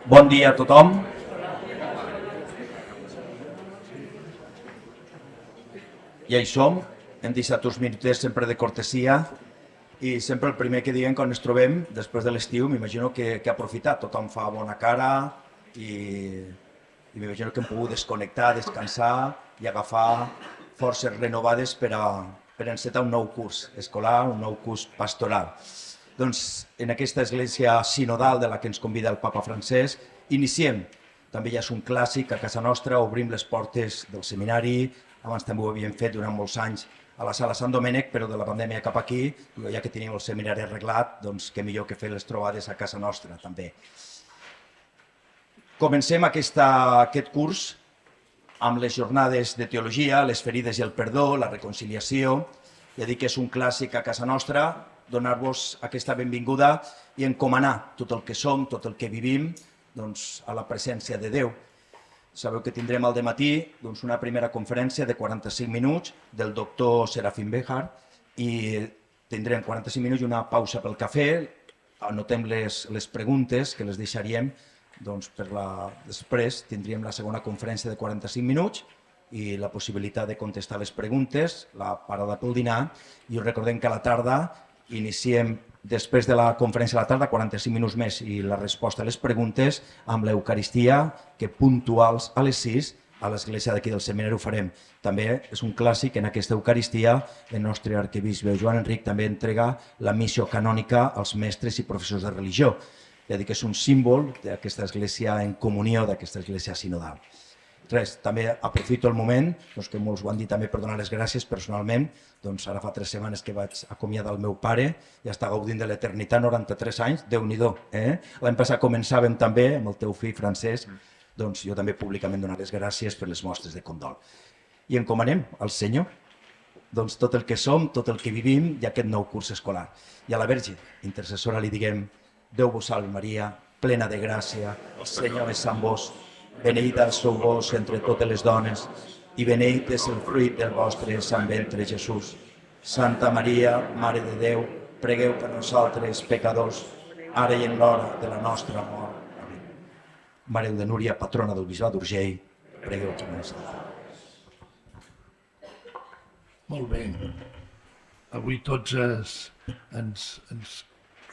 Bon dia a tothom. I hi som, hem deixat uns minutets sempre de cortesia i sempre el primer que diem quan ens trobem després de l'estiu, m'imagino que ha aprofitat, tothom fa bona cara i m'imagino que hem pogut desconnectar, descansar i agafar forces renovades per encetar un nou curs escolar, un nou curs pastoral. Doncs en aquesta església sinodal de la que ens convida el papa Francesc, iniciem, també ja és un clàssic, a casa nostra obrim les portes del seminari, abans també ho havíem fet durant molts anys a la sala Sant Domènec, però de la pandèmia cap aquí, ja que tenim el seminari arreglat, doncs què millor que fer les trobades a casa nostra també. Comencem aquest curs amb les jornades de teologia, les ferides i el perdó, la reconciliació. Ja dic que és un clàssic a casa nostra, donar-vos aquesta benvinguda i encomanar tot el que som, tot el que vivim, doncs, a la presència de Déu. Sabeu que tindrem al dematí una primera conferència de 45 minuts del doctor Serafín Béjar i tindrem 45 minuts i una pausa pel cafè. Anotem les preguntes que les deixaríem després. Tindríem la segona conferència de 45 minuts i la possibilitat de contestar les preguntes, la parada pel dinar, i us recordem que a la tarda iniciem, després de la conferència de la tarda, 45 minuts més i la resposta a les preguntes, amb l'Eucaristia, que puntuals a les 6 a l'església d'aquí del seminari ho farem. També és un clàssic, en aquesta Eucaristia, el nostre arquebisbe Joan Enric també entrega la missió canònica als mestres i professors de religió. Ja dic que és un símbol d'aquesta església en comunió, d'aquesta església sinodal. També aprofito el moment, que molts ho han dit també per donar les gràcies personalment, ara fa 3 setmanes que vaig acomiadar el meu pare, ja està gaudint de l'eternitat, 93 anys, Déu-n'hi-do. L'any passat començàvem també amb el teu fill Francesc, jo també públicament donar les gràcies per les mostres de condol. I encomanem al Senyor tot el que som, tot el que vivim i aquest nou curs escolar. I a la Verge intercessora li diguem: Déu vos salve Maria, plena de gràcia, el Senyor és amb vos, beneïda sou vos entre totes les dones i beneït és el fruit del vostre sant ventre Jesús. Santa Maria, Mare de Déu, pregueu per nosaltres pecadors, ara i en l'hora de la nostra mort. Amén. Mare de Núria, patrona del Bisbat d'Urgell, pregueu per nosaltres. Molt bé. Avui tots ens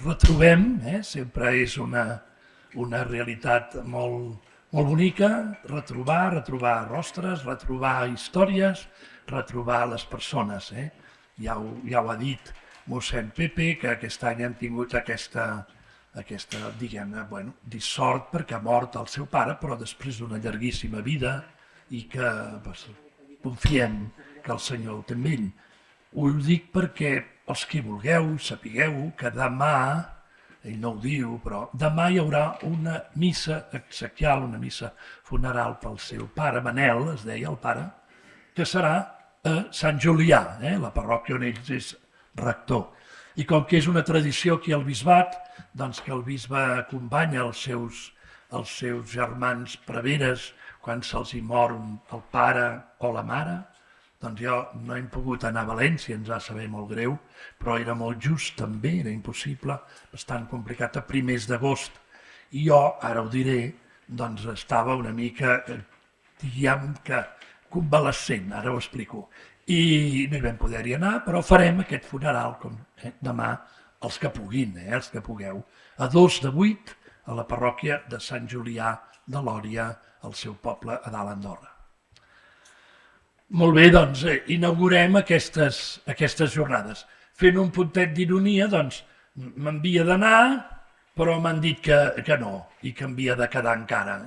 retrobem, sempre és una realitat molt bonica, retrobar rostres, retrobar històries, retrobar les persones. Ja ho ha dit mossèn Pepe, que aquest any hem tingut aquesta diguem-ne, dissort perquè ha mort el seu pare, però després d'una llarguíssima vida i que confiem que el Senyor ho té amb ell. Ho dic perquè els que vulgueu, sapigueu que demà, ell no ho diu, però demà hi haurà una missa exequial, una missa funeral pel seu pare, Manel, es deia el pare, que serà a Sant Julià, la parròquia on ell és rector. I com que és una tradició aquí al bisbat, doncs que el bisbe acompanya els seus germans preveres quan se'ls hi mor el pare o la mare, doncs jo no hem pogut anar a València, ens va saber molt greu, però era molt just també, era impossible, bastant complicat a primers d'agost. I jo, ara ho diré, doncs estava una mica, diguem que convalescent, ara ho explico. I no hi vam poder-hi anar, però farem aquest funeral demà, els que puguin, els que pugueu, a 2/8 a la parròquia de Sant Julià de Lòria, al seu poble a dalt Andorra. Molt bé, doncs inaugurem aquestes jornades. Fent un puntet d'ironia, doncs m'havia d'anar, però m'han dit que no, i que havia de quedar encara.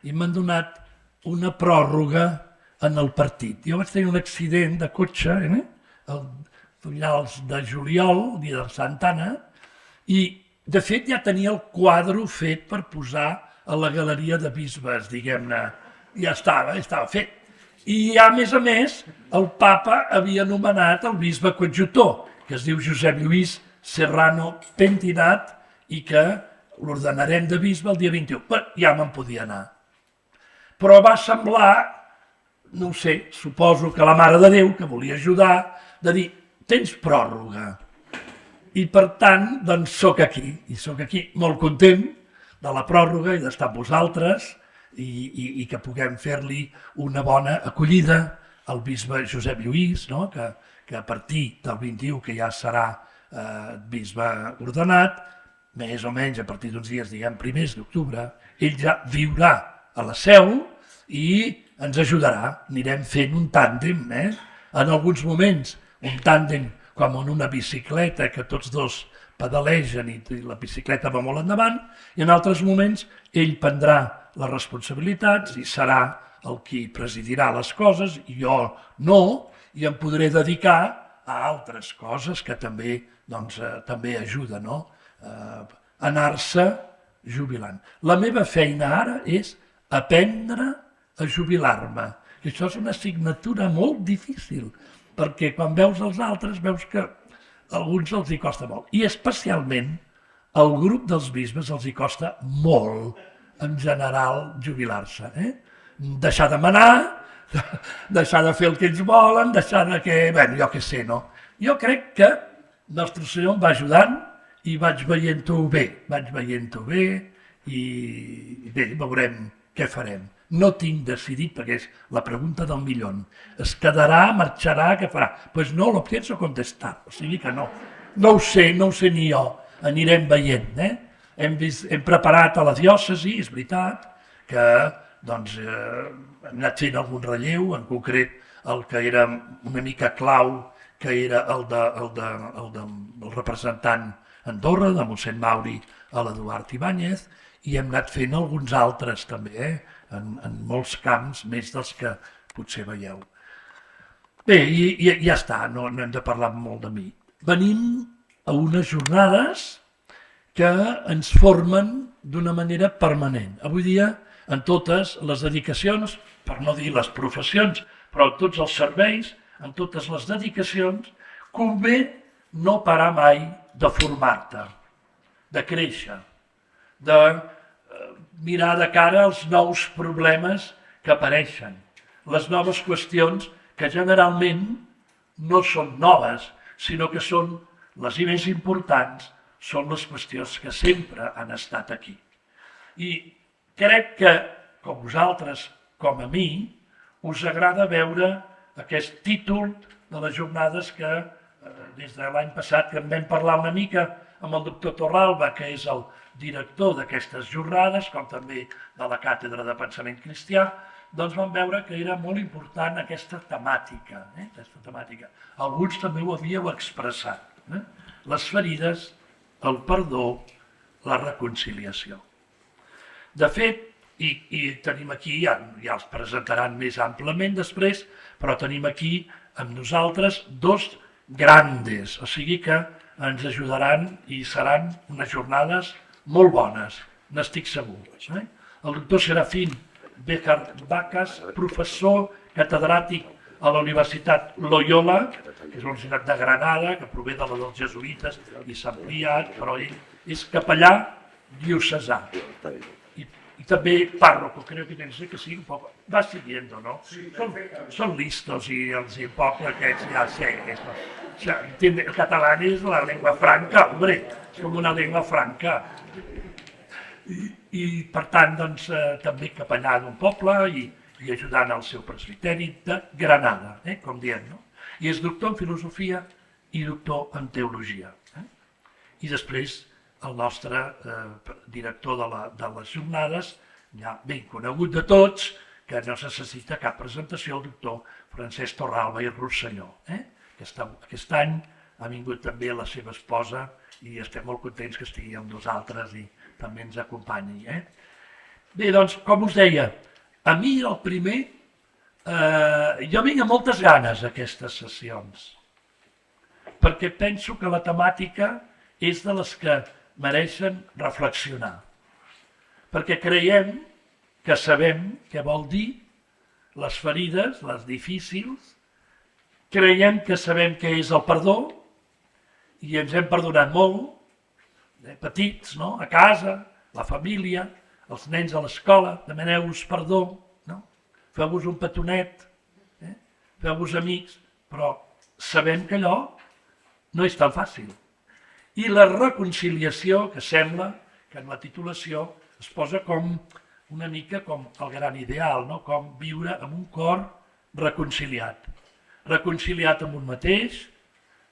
I m'han donat una pròrroga en el partit. Jo vaig tenir un accident de cotxe, a finals de juliol, el dia de Santa Anna, i de fet ja tenia el quadre fet per posar a la galeria de bisbes, diguem-ne. Ja estava fet. I a més, el papa havia nomenat el bisbe coadjutor, que es diu Josep Lluís Serrano Pentinat, i que l'ordenarem de bisbe el dia 21. Però ja me'n podia anar. Però va semblar, no ho sé, suposo que la Mare de Déu, que volia ajudar, de dir, tens pròrroga. I per tant, doncs, soc aquí. I soc aquí molt content, de la pròrroga i d'estar amb vosaltres i que puguem fer-li una bona acollida al bisbe Josep Lluís, no? que a partir del 21, que ja serà bisbe ordenat, més o menys a partir d'uns dies, diguem, primers d'octubre, ell ja viurà a la Seu i ens ajudarà. Anirem fent un tàndem, en alguns moments, un tàndem com en una bicicleta que tots dos pedalegen i la bicicleta va molt endavant, i en altres moments ell prendrà les responsabilitats i serà el qui presidirà les coses, i jo no, i em podré dedicar a altres coses que també, també ajuden, no? Anar-se jubilant. La meva feina ara és aprendre a jubilar-me. I això és una assignatura molt difícil, perquè quan veus els altres veus que a alguns els hi costa molt. I especialment al grup dels bisbes els hi costa molt, en general, jubilar-se. Deixar de manar, deixar de fer el que ells volen, deixar de que... Bé, jo què sé, no? Jo crec que Nostre Senyor em va ajudant i vaig veient-ho bé, i bé, veurem què farem. No tinc decidit, perquè és la pregunta del milló. Es quedarà, marxarà, què farà? Doncs no lo pienso contestar, o sigui que no. No ho sé ni jo, anirem veient. Hem preparat a la diòcesi, és veritat, que hem anat fent algun relleu, en concret el que era una mica clau, que era el representant Andorra, de mossèn Mauri a l'Eduard Ibáñez, i hem anat fent alguns altres també, en molts camps, més dels que potser veieu. Bé, i ja està, no hem de parlar molt de mi. Venim a unes jornades que ens formen d'una manera permanent. Avui dia, en totes les dedicacions, per no dir les professions, però en tots els serveis, en totes les dedicacions, convé no parar mai de formar-te, de créixer, de mirar de cara als nous problemes que apareixen, les noves qüestions que generalment no són noves, sinó que són les més importants, són les qüestions que sempre han estat aquí. I crec que, com vosaltres, com a mi, us agrada veure aquest títol de les jornades que des de l'any passat que en vam parlar una mica amb el doctor Torralba, que és el director d'aquestes jornades, com també de la Càtedra de Pensament Cristià, doncs vam veure que era molt important aquesta temàtica. Alguns també ho havíeu expressat. Les ferides, el perdó, la reconciliació. De fet, i tenim aquí, ja els presentaran més amplament després, però tenim aquí amb nosaltres dos grandes, o sigui que ens ajudaran i seran unes jornades molt bones, n'estic segur. El doctor Serafín Béjar Vacas, professor catedràtic a la Universitat Loyola, que és la Universitat de Granada, que prové de la dels jesuïtes i s'ha ampliat, però ell és capellà diocesà. Y també párroco, creo que tiene que sí, un poco, va siguiendo, ¿no? Son listos y el poble aquests ja sé, el catalán és la llengua franca, hombre, és com una llengua franca. I per tant, doncs, també capellà d'un poble i ajudant al seu presbiteri de Granada, com diem, no? I és doctor en filosofia i doctor en teologia. I després el nostre director de les jornades, ja ben conegut de tots, que no necessita cap presentació, el doctor Francesc Torralba i Rosselló. Aquest any ha vingut també la seva esposa i estem molt contents que estigui amb nosaltres i també ens acompanyi. Bé, doncs, com us deia, a mi el primer, jo vinc amb moltes ganes a aquestes sessions, perquè penso que la temàtica és de les que mereixen reflexionar, perquè creiem que sabem què vol dir les ferides, les difícils, creiem que sabem què és el perdó i ens hem perdonat molt, petits, no? A casa, la família, els nens a l'escola, demaneu-vos perdó, no? Feu-vos un petonet, feu-vos amics, però sabem que allò no és tan fàcil. I la reconciliació, que sembla que en la titulació es posa com una mica com el gran ideal, no? Com viure amb un cor reconciliat. Reconciliat amb un mateix,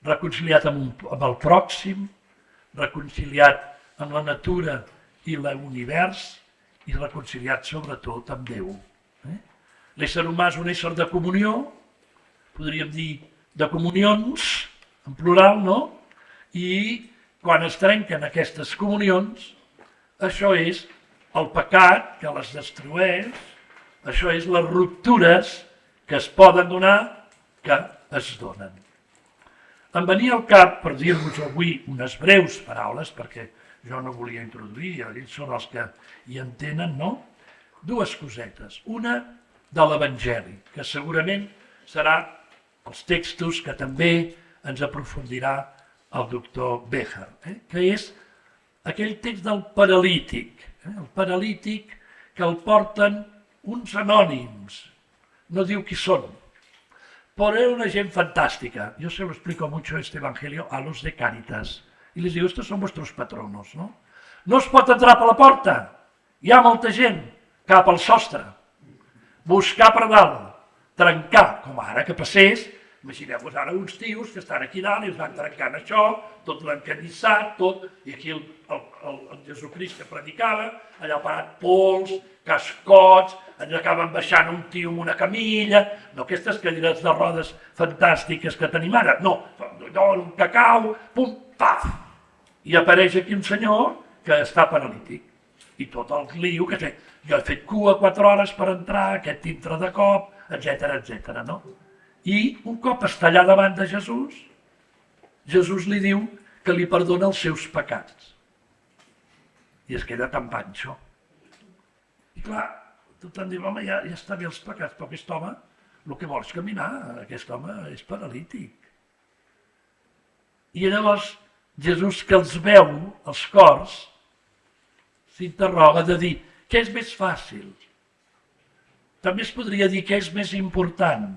reconciliat amb el pròxim, reconciliat amb la natura i l'univers i reconciliat sobretot amb Déu. L'ésser humà és un ésser de comunió, podríem dir de comunions, en plural, no? I quan es trenquen aquestes comunions, això és el pecat que les destrueix, això és les ruptures que es poden donar, que es donen. Em venia al cap, per dir-vos avui unes breus paraules, perquè jo no volia introduir, ells són els que hi entenen, no? Dues cosetes. Una de l'Evangeli, que segurament serà els textos que també ens aprofundirà el doctor Béjar, que és aquell text del paralític, el paralític que el porten uns anònims, no diu qui són, però era una gent fantàstica. Yo se lo explico mucho este evangelio a los de Cáritas y les digo, estos son vuestros patronos, no? No es pot entrar per la porta, hi ha molta gent, cap al sostre, buscar per dalt, trencar, com ara que passés. Imagineu-vos ara uns tios que estan aquí dalt i es van trencant això, tot l'encanyissat, tot, i aquí el Jesucrist que predicava, allà parat pols, cascots, ens acaben baixant un tio amb una camilla, no aquestes cadires de rodes fantàstiques que tenim ara, no, un cacau, pum, paf, i apareix aquí un senyor que està paralític, i tot el lío que té, jo he fet cua 4 hores per entrar, aquest entra de cop, etc., no? I un cop està allà davant de Jesús, Jesús li diu que li perdona els seus pecats. I es queda tan panxo. I clar, tothom diu, home, ja està bé els pecats, però aquest home el que vol és caminar, aquest home és paralític. I llavors Jesús, que els veu, els cors, s'interroga de dir, què és més fàcil? També es podria dir què és més important,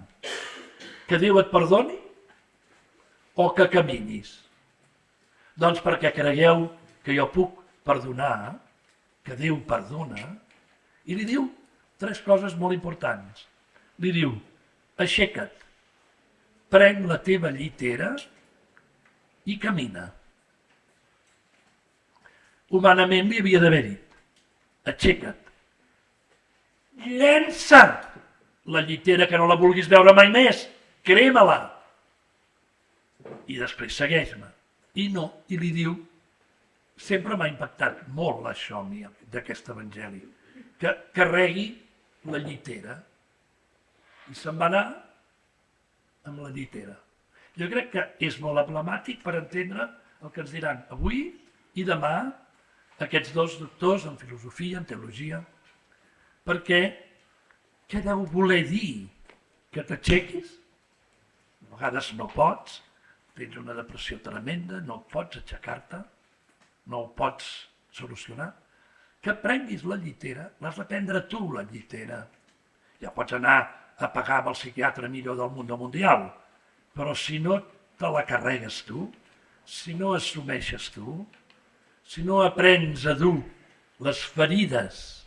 que Déu et perdoni o que caminis? Doncs perquè creieu que jo puc perdonar, que Déu perdona, i li diu 3 coses molt importants. Li diu, aixeca't, pren la teva llitera i camina. Humanament li havia d'haver dit, aixeca't, llença la llitera que no la vulguis veure mai més, crema-la i després segueix-me. I no, i li diu, sempre m'ha impactat molt això a mi, d'aquest evangeli, que carregui la llitera i se'n va anar amb la llitera. Jo crec que és molt emblemàtic per entendre el que ens diran avui i demà aquests 2 doctors en filosofia, en teologia, perquè què deu voler dir? Que t'aixequis? A vegades no pots, tens una depressió tremenda, no pots aixecar-te, no ho pots solucionar. Que prenguis la llitera, l'has de prendre tu, la llitera. Ja pots anar a pagar amb el psiquiatre millor del món mundial, però si no te la carregues tu, si no assumeixes tu, si no aprens a dur les ferides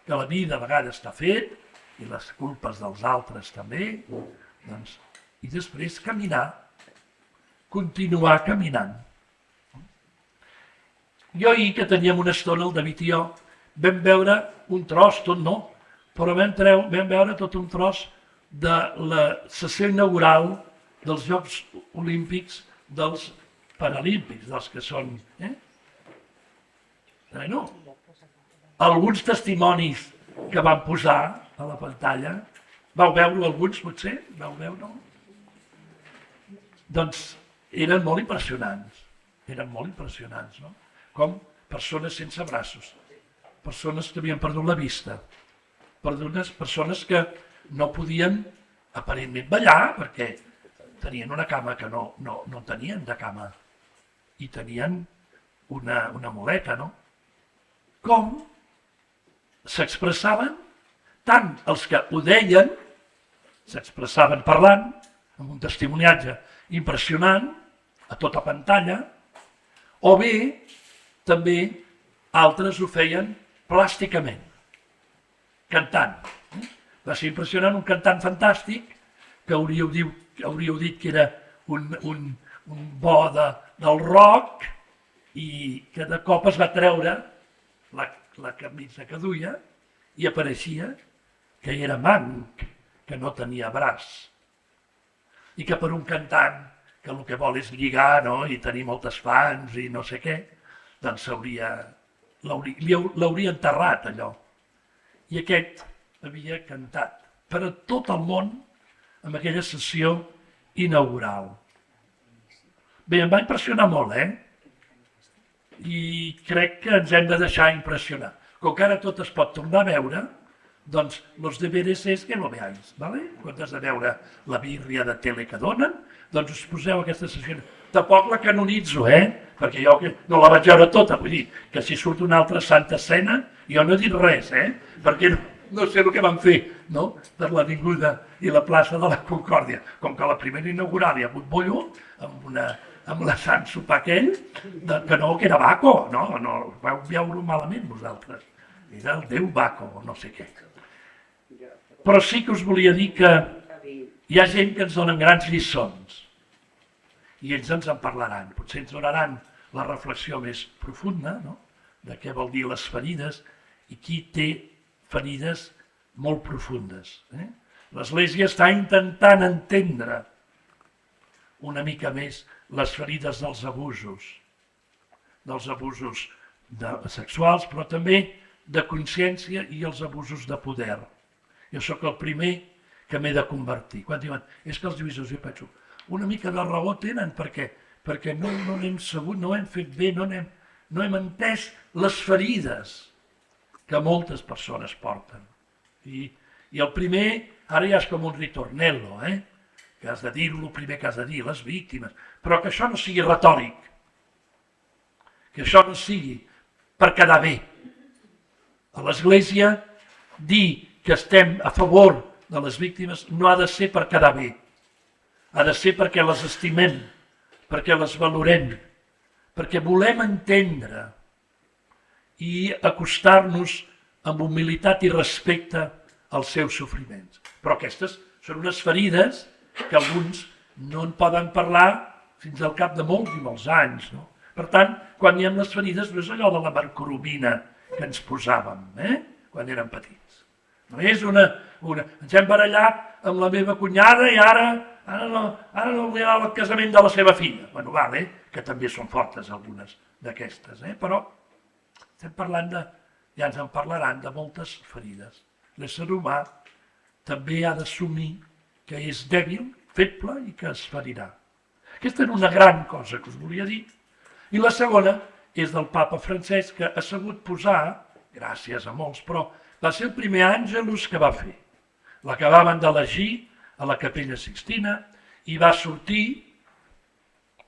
que la vida a vegades t'ha fet, i les culpes dels altres també, doncs, i després caminar, continuar caminant. Jo ahir que teníem una estona, el David i jo, vam veure un tros, tot no, però vam veure tot un tros de la sessió inaugural dels Jocs Olímpics dels Paralímpics, dels que són... Bueno, alguns testimonis que van posar a la pantalla, vau veure alguns potser? Vau veure, no? Doncs eren molt impressionants, no? Com persones sense braços, persones que havien perdut la vista, persones que no podien aparentment ballar perquè tenien una cama que no tenien de cama i tenien una muleta, no? Com s'expressaven, tant els que ho deien, s'expressaven parlant, amb un testimoniatge impressionant, a tota pantalla, o bé també altres ho feien plàsticament, cantant. Va ser impressionant, un cantant fantàstic, que hauríeu dit que era un bo del rock, i que de cop es va treure la camisa que duia i apareixia que era manc, que no tenia braç. I que per un cantant que el que vol és lligar, no?, i tenir moltes fans i no sé què, doncs l'hauria enterrat, allò. I aquest havia cantat per a tot el món en aquella sessió inaugural. Bé, em va impressionar molt, I crec que ens hem de deixar impressionar. Com que ara tot es pot tornar a veure, doncs los deberes és que lo veáis, ¿vale? Quan has de veure la bírria de tele que donen, doncs us poseu aquesta sessió. Tampoc la canonitzo, perquè jo no la vaig veure tota, vull dir que si surt una altra Santa Cena, jo no he dit res, perquè no sé el que van fer, no?, per l'Avinguda i la plaça de la Concòrdia. Com que la primera inaugural hi ha hagut bollo, amb la Sant Sopar aquell, que era Baco, no vau veure malament vosaltres. Era el déu Baco, o no sé què. Però sí que us volia dir que hi ha gent que ens donen grans lliçons i ells ens en parlaran. Potser ens donaran la reflexió més profunda, no?, de què vol dir les ferides i qui té ferides molt profundes. L'Església està intentant entendre una mica més les ferides dels abusos sexuals, però també de consciència i els abusos de poder. Jo sóc el primer que m'he de convertir. Quan diuen, és que els lluïsos, jo penso, una mica de raó tenen, perquè no n'hem sabut, no hem fet bé, no hem entès les ferides que moltes persones porten. I el primer, ara ja és com un ritornello, que has de dir el primer que has de dir, les víctimes, però que això no sigui retòric, que això no sigui per quedar bé. A l'Església, dir que estem a favor de les víctimes no ha de ser per quedar bé, ha de ser perquè les estimem, perquè les valorem, perquè volem entendre i acostar-nos amb humilitat i respecte als seus sofriments. Però aquestes són unes ferides que alguns no en poden parlar fins al cap de molts i molts anys. No? Per tant, quan hi ha les ferides no és allò de la mercuromina que ens posàvem quan érem petits. No és una... Ens hem barallat amb la meva cunyada i ara no li ha el casament de la seva filla. Bueno, vale, que també són fortes algunes d'aquestes, però estem parlant ja ens en parlaran, de moltes ferides. L'ésser humà també ha d'assumir que és dèbil, feble i que es ferirà. Aquesta era una gran cosa que us volia dir. I la segona és del papa Francesc, que ha sabut posar, gràcies a molts, però va ser el primer àngelus que va fer. L'acabaven d'elegir a la Capella Sixtina i va sortir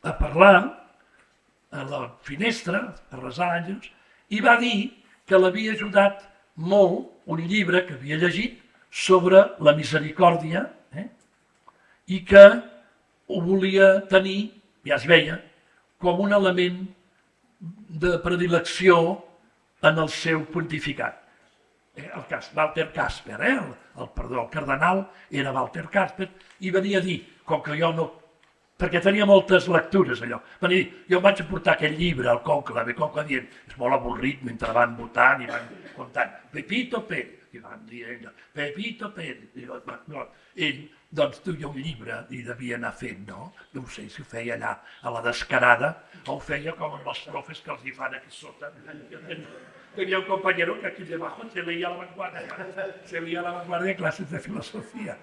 a parlar a la finestra, a resar àngels, i va dir que l'havia ajudat molt un llibre que havia llegit sobre la misericòrdia i que ho volia tenir, ja es veia, com un element de predilecció en el seu pontificat. Walter Casper, el cardenal era Walter Casper, i venia a dir, com que jo no... perquè tenia moltes lectures, allò. Venia a dir, jo em vaig portar aquell llibre al conclave, dient, és molt avorrit, mentre van votant i van comptant, Pepito Pérez, i van dient, Pepito Pérez, ell, doncs, duia un llibre i devia anar fent, no? No sé si ho feia allà a la descarada o ho feia com amb els profes que els hi fan aquí sota. Tenía un compañero que aquí debajo se leía La Vanguardia en clases de filosofía.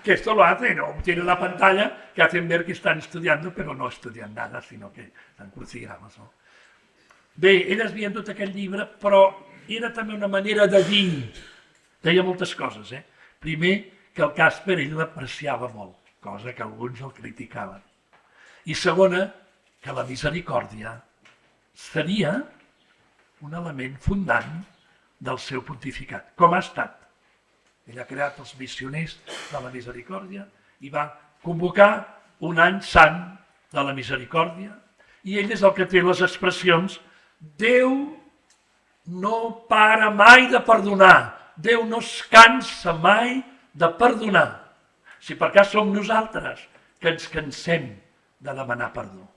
Que esto lo hacen, ¿no? Tienen la pantalla que hacen ver que están estudiando, pero no estudian nada, sino que están crucigramas, no? Bé, elles havien tot aquell llibre, però era també una manera de dir. Deia moltes coses, Primer, que el Casper ell l'apreciava molt, cosa que alguns el criticaven. I segona, que la misericòrdia seria un element fundant del seu pontificat, com ha estat. Ell ha creat els missioners de la misericòrdia i va convocar un any sant de la misericòrdia i ell és el que té les expressions Déu no para mai de perdonar. Déu no es cansa mai de perdonar. Si per cas som nosaltres que ens cansem de demanar perdó.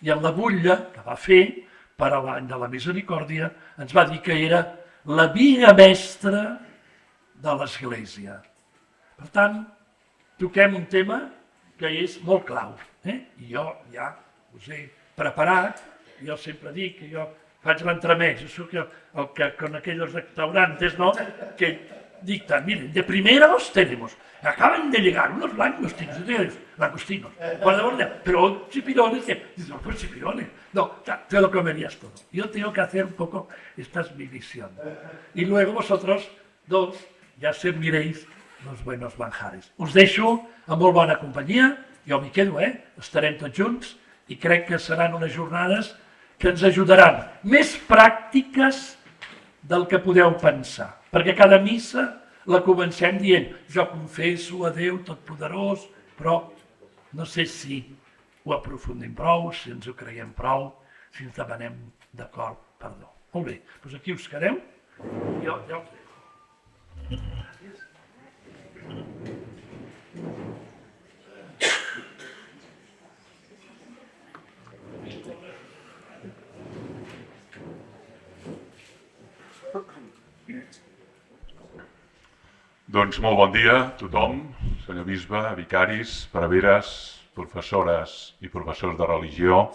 I en la butlla que va fer per a l'any de la misericòrdia ens va dir que era la viga mestra de l'Església. Per tant, toquem un tema que és molt clau. I jo ja us he preparat, jo sempre dic que jo faig l'entremès, jo soc el que con aquellos restaurantes, ¿no?, que dictan, miren, de primeros tenemos, acaban de llegar unos langostinos, pero chipirones, dices, no, pues chipirones, no, te lo comerías todo. Yo tengo que hacer un poco, esta es mi visión. Y luego vosotros dos ya serviréis los buenos manjares. Us deixo amb molt bona companyia, jo m'hi quedo, estarem tots junts i crec que seran unes jornades que ens ajudaran, més pràctiques del que podeu pensar, perquè cada missa la comencem dient jo confesso a Déu Totpoderós, però no sé si ho aprofundim prou, si ens ho creiem prou, si ens demanem d'acord perdó. Molt bé, doncs aquí us quedeu, jo ja us deixo. Doncs molt bon dia a tothom, senyor bisbe, vicaris, preveres, professores i professors de religió,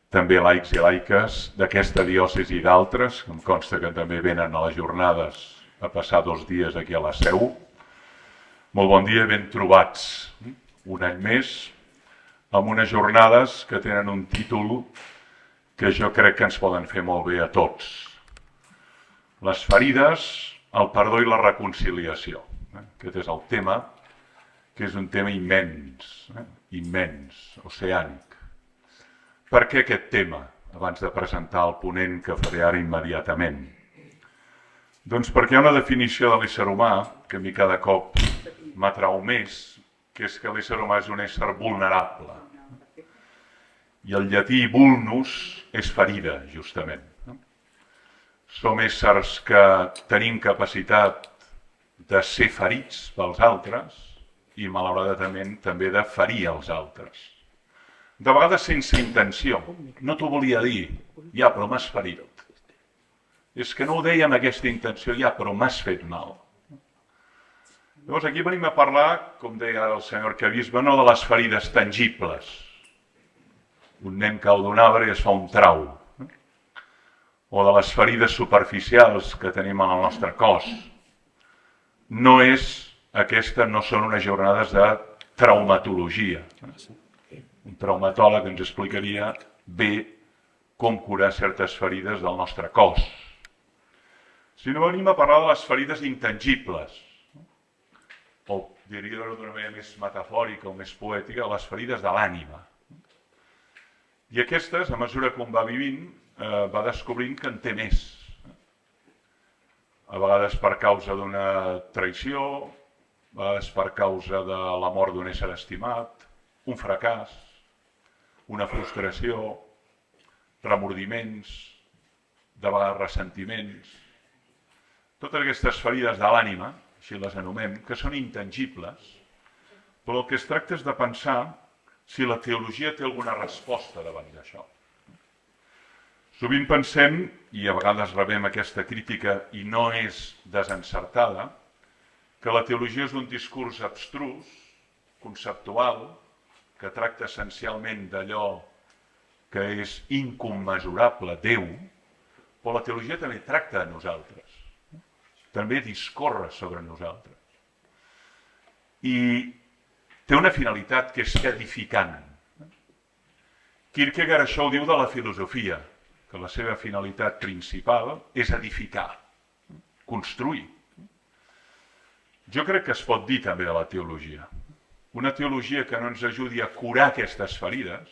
també laics i laiques d'aquesta diòcesi i d'altres, que em consta que també venen a les jornades a passar 2 dies aquí a la Seu. Molt bon dia i ben trobats. Un any més, amb unes jornades que tenen un títol que jo crec que ens poden fer molt bé a tots. Les ferides, el perdó i la reconciliació. Aquest és el tema, que és un tema immens, oceànic. Per què aquest tema, abans de presentar el ponent que faré ara immediatament? Doncs perquè hi ha una definició de l'ésser humà que a mi cada cop m'atrau més, que és que l'ésser humà és un ésser vulnerable. I el llatí vulnus és ferida, justament. Som éssers que tenim capacitat de ser ferits pels altres i, malauradament, també de ferir els altres. De vegades sense intenció. No t'ho volia dir, ja, però m'has ferit. És que no ho deia amb aquesta intenció, ja, però m'has fet mal. Llavors aquí venim a parlar, com deia ara el senyor arquebisbe, no de les ferides tangibles. Un nen cau d'un arbre i es fa un trau. O de les ferides superficials que tenim en el nostre cos. No són unes jornades de traumatologia. Un traumatòleg ens explicaria bé com curar certes ferides del nostre cos. Sinó venim a parlar de les ferides intangibles, o diria d'una manera més metafòrica o més poètica, les ferides de l'ànima. I aquestes, a mesura que un va vivint, va descobrint que en té més. A vegades per causa d'una traïció, a vegades per causa de la mort d'un ésser estimat, un fracàs, una frustració, remordiments, de vegades ressentiments. Totes aquestes ferides de l'ànima, així les anomem, que són intangibles, però el que es tracta és de pensar si la teologia té alguna resposta davant d'això. Sovint pensem, i a vegades rebem aquesta crítica i no és desencertada, que la teologia és un discurs abstrus, conceptual, que tracta essencialment d'allò que és incommensurable, Déu, però la teologia també tracta de nosaltres, també discorre sobre nosaltres. I té una finalitat que és edificant. Kierkegaard això ho diu de la filosofia, que la seva finalitat principal és edificar, construir. Jo crec que es pot dir també de la teologia. Una teologia que no ens ajudi a curar aquestes ferides,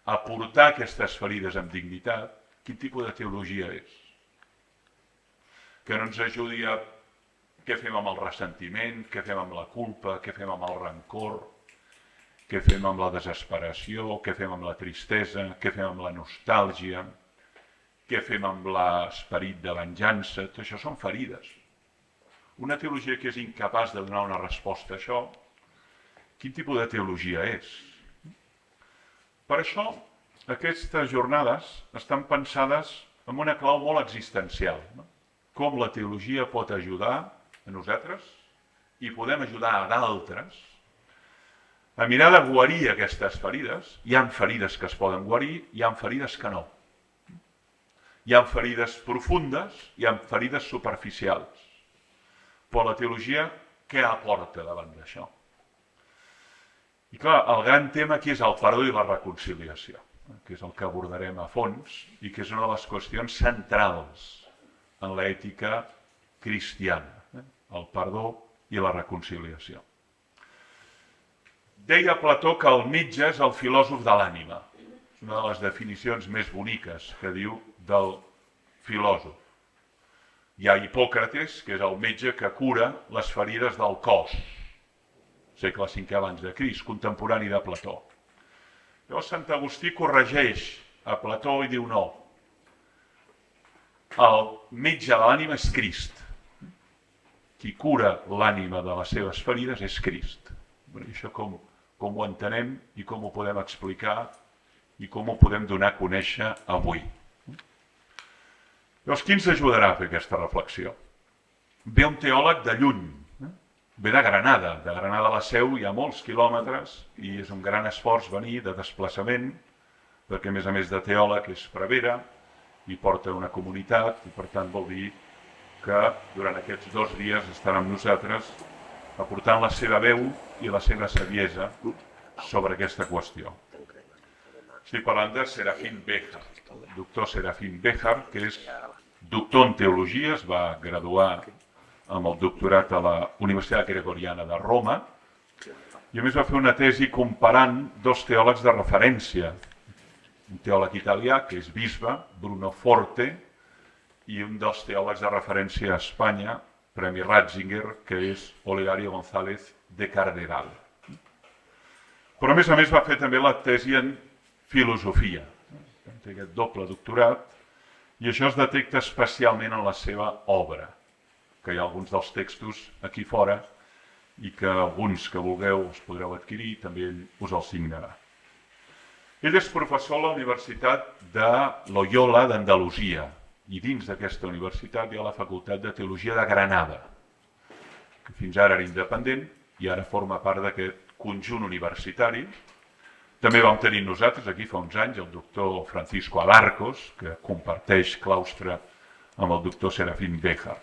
a portar aquestes ferides amb dignitat, quin tipus de teologia és? Que no ens ajudi a què fem amb el ressentiment, què fem amb la culpa, què fem amb el rancor, què fem amb la desesperació, què fem amb la tristesa, què fem amb la nostàlgia, què fem amb l'esperit de venjança, tot això són ferides. Una teologia que és incapaç de donar una resposta a això, quin tipus de teologia és? Per això, aquestes jornades estan pensades en una clau molt existencial. No? Com la teologia pot ajudar a nosaltres i podem ajudar a d'altres a mirar de guarir aquestes ferides. Hi ha ferides que es poden guarir, hi ha ferides que no. Hi ha ferides profundes, hi ha ferides superficials. Però la teologia, què aporta davant d'això? I clar, el gran tema aquí és el perdó i la reconciliació, que és el que abordarem a fons i que és una de les qüestions centrals en l'ètica cristiana, el perdó i la reconciliació. Deia Plató que el metge és el filòsof de l'ànima. És una de les definicions més boniques que diu del filòsof. Hi ha Hipòcrates, que és el metge que cura les ferides del cos, segle V abans de Crist, contemporani de Plató. Llavors Sant Agustí corregeix a Plató i diu no, el metge de l'ànima és Crist. Qui cura l'ànima de les seves ferides és Crist. Això com ho entenem i com ho podem explicar i com ho podem donar a conèixer avui. Llavors, qui ens ajudarà a fer aquesta reflexió? Ve un teòleg de lluny, ve de Granada a la Seu hi ha molts quilòmetres i és un gran esforç venir de desplaçament, perquè a més de teòleg és prevere i porta una comunitat i per tant vol dir que durant aquests 2 dies estarà amb nosaltres aportant la seva veu i la seva saviesa sobre aquesta qüestió. Estic parlant de Serafín Béjar, el doctor Serafín Béjar, que és doctor en teologia, es va graduar amb el doctorat a la Universitat Gregoriana de Roma i a més va fer una tesi comparant 2 teòlegs de referència, un teòleg italià que és bisbe, Bruno Forte, i un dels teòlegs de referència a Espanya, Premi Ratzinger, que és Olegario González de Cardenal. Però a més va fer també la tesi en filosofia, té aquest doble doctorat, i això es detecta especialment en la seva obra, que hi ha alguns dels textos aquí fora i que alguns que vulgueu us podreu adquirir, també ell us els signarà. Ell és professor a la Universitat de Loyola d'Andalusia i dins d'aquesta universitat hi ha la Facultat de Teologia de Granada, que fins ara era independent i ara forma part d'aquest conjunt universitari. També vam tenir nosaltres aquí fa uns anys el doctor Francisco Alarcos, que comparteix claustre amb el doctor Serafín Béjar.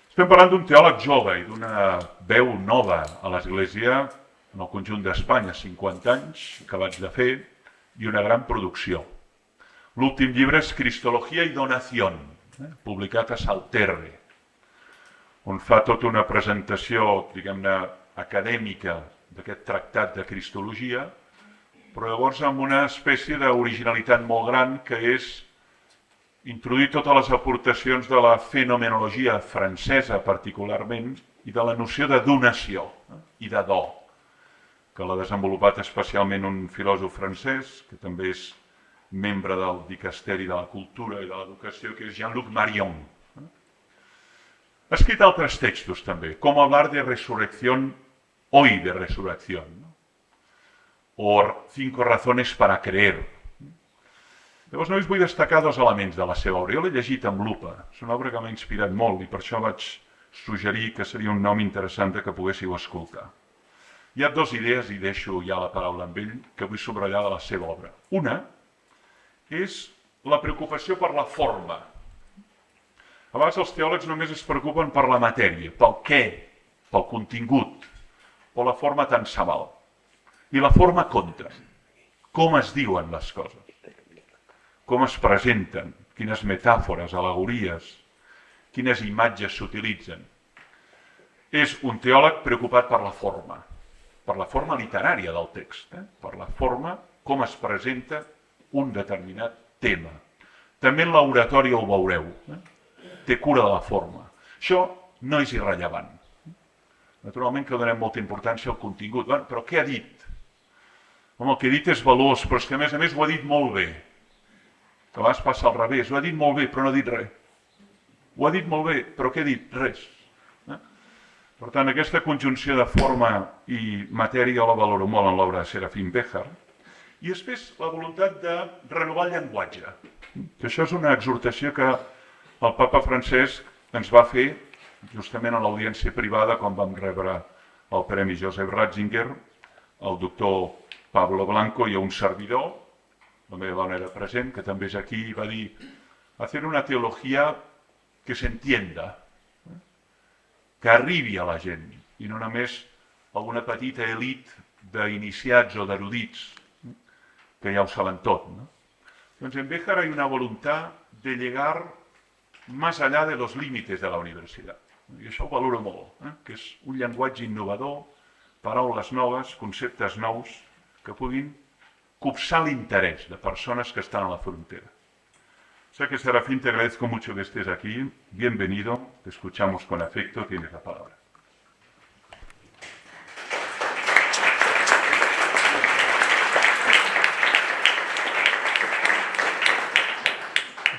Estem parlant d'un teòleg jove i d'una veu nova a l'Església en el conjunt d'Espanya, 50 anys, acabats de fer, i una gran producció. L'últim llibre és Cristología y Donación, publicat a Salterre, on fa tota una presentació, diguem-ne, acadèmica d'aquest tractat de Cristologia, però llavors amb una espècie d'originalitat molt gran que és introduir totes les aportacions de la fenomenologia francesa particularment i de la noció de donació i de do, que l'ha desenvolupat especialment un filòsof francès, que també és membre del Dicasteri de la Cultura i de l'Educació, que és Jean-Luc Marion. Ha escrit altres textos també, com hablar de resurrección, hoy de resurrección, o 5 razones para creer. Llavors només vull destacar 2 elements de la seva obra. Jo l'he llegit amb lupa, és una obra que m'ha inspirat molt i per això vaig suggerir que seria un nom interessant que poguéssiu escoltar. Hi ha 2 idees, i deixo ja la paraula amb ell, que vull subratllar de la seva obra. Una és la preocupació per la forma. A vegades els teòlegs només es preocupen per la matèria, pel què, pel contingut, però la forma tant se val. I la forma compta. Com es diuen les coses, com es presenten, quines metàfores, al·legories, quines imatges s'utilitzen. És un teòleg preocupat per la forma literària del text, per la forma com es presenta un determinat tema. També en l'oratòria ho veureu, té cura de la forma. Això no és irrellevant. Naturalment que donem molta importància al contingut. Però què ha dit? Home, el que ha dit és valuós, però és que a més ho ha dit molt bé. a vegades passa al revés, ho ha dit molt bé però no ha dit res. Ho ha dit molt bé, però què ha dit? Res. Per tant, aquesta conjunció de forma i matèria jo la valoro molt en l'obra de Serafín Béjar. I després la voluntat de renovar el llenguatge. Que això és una exhortació que el papa Francesc ens va fer justament a l'audiència privada quan vam rebre el Premi Joseph Ratzinger, el doctor Pablo Blanco i un servidor, la meva dona era present, que també és aquí, i va dir hacer una teologia que s'entienda, que arribi a la gent, i no només a una petita elit d'iniciats o d'erudits, que ja ho saben tot, ¿no? Doncs en Béjar hay una voluntad de llegar más allá de los límites de la universitat. I això ho valoro molt, que és un llenguatge innovador, paraules noves, conceptes nous, que puguin copsar l'interès de persones que estan a la frontera. O sea que, Serafín, te agradezco mucho que estés aquí. Bienvenido, te escuchamos con afecto, tienes la palabra.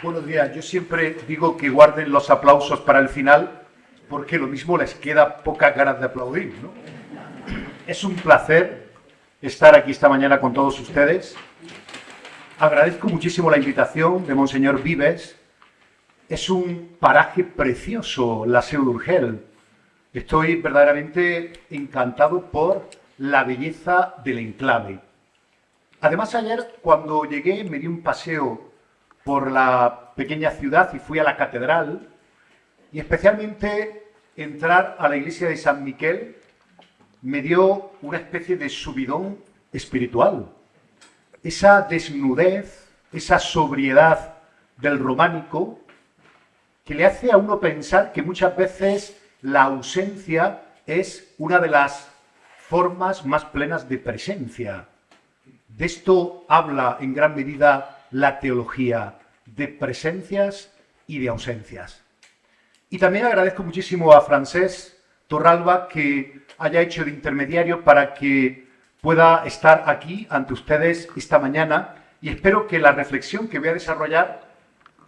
Buenos días. Yo siempre digo que guarden los aplausos para el final, porque lo mismo les queda pocas ganas de aplaudir, ¿no? Es un placer estar aquí esta mañana con todos ustedes. Agradezco muchísimo la invitación de Monseñor Vives. Es un paraje precioso, la Seu d'Urgell. Estoy verdaderamente encantado por la belleza del enclave. Además, ayer cuando llegué me di un paseo por la pequeña ciudad y fui a la catedral, y especialmente entrar a la iglesia de San Miquel me dio una especie de subidón espiritual. Esa desnudez, esa sobriedad del románico que le hace a uno pensar que muchas veces la ausencia es una de las formas más plenas de presencia. De esto habla en gran medida la teología, de presencias y de ausencias. Y también agradezco muchísimo a Francesc Torralba que haya hecho de intermediario para que pueda estar aquí ante ustedes esta mañana, y espero que la reflexión que voy a desarrollar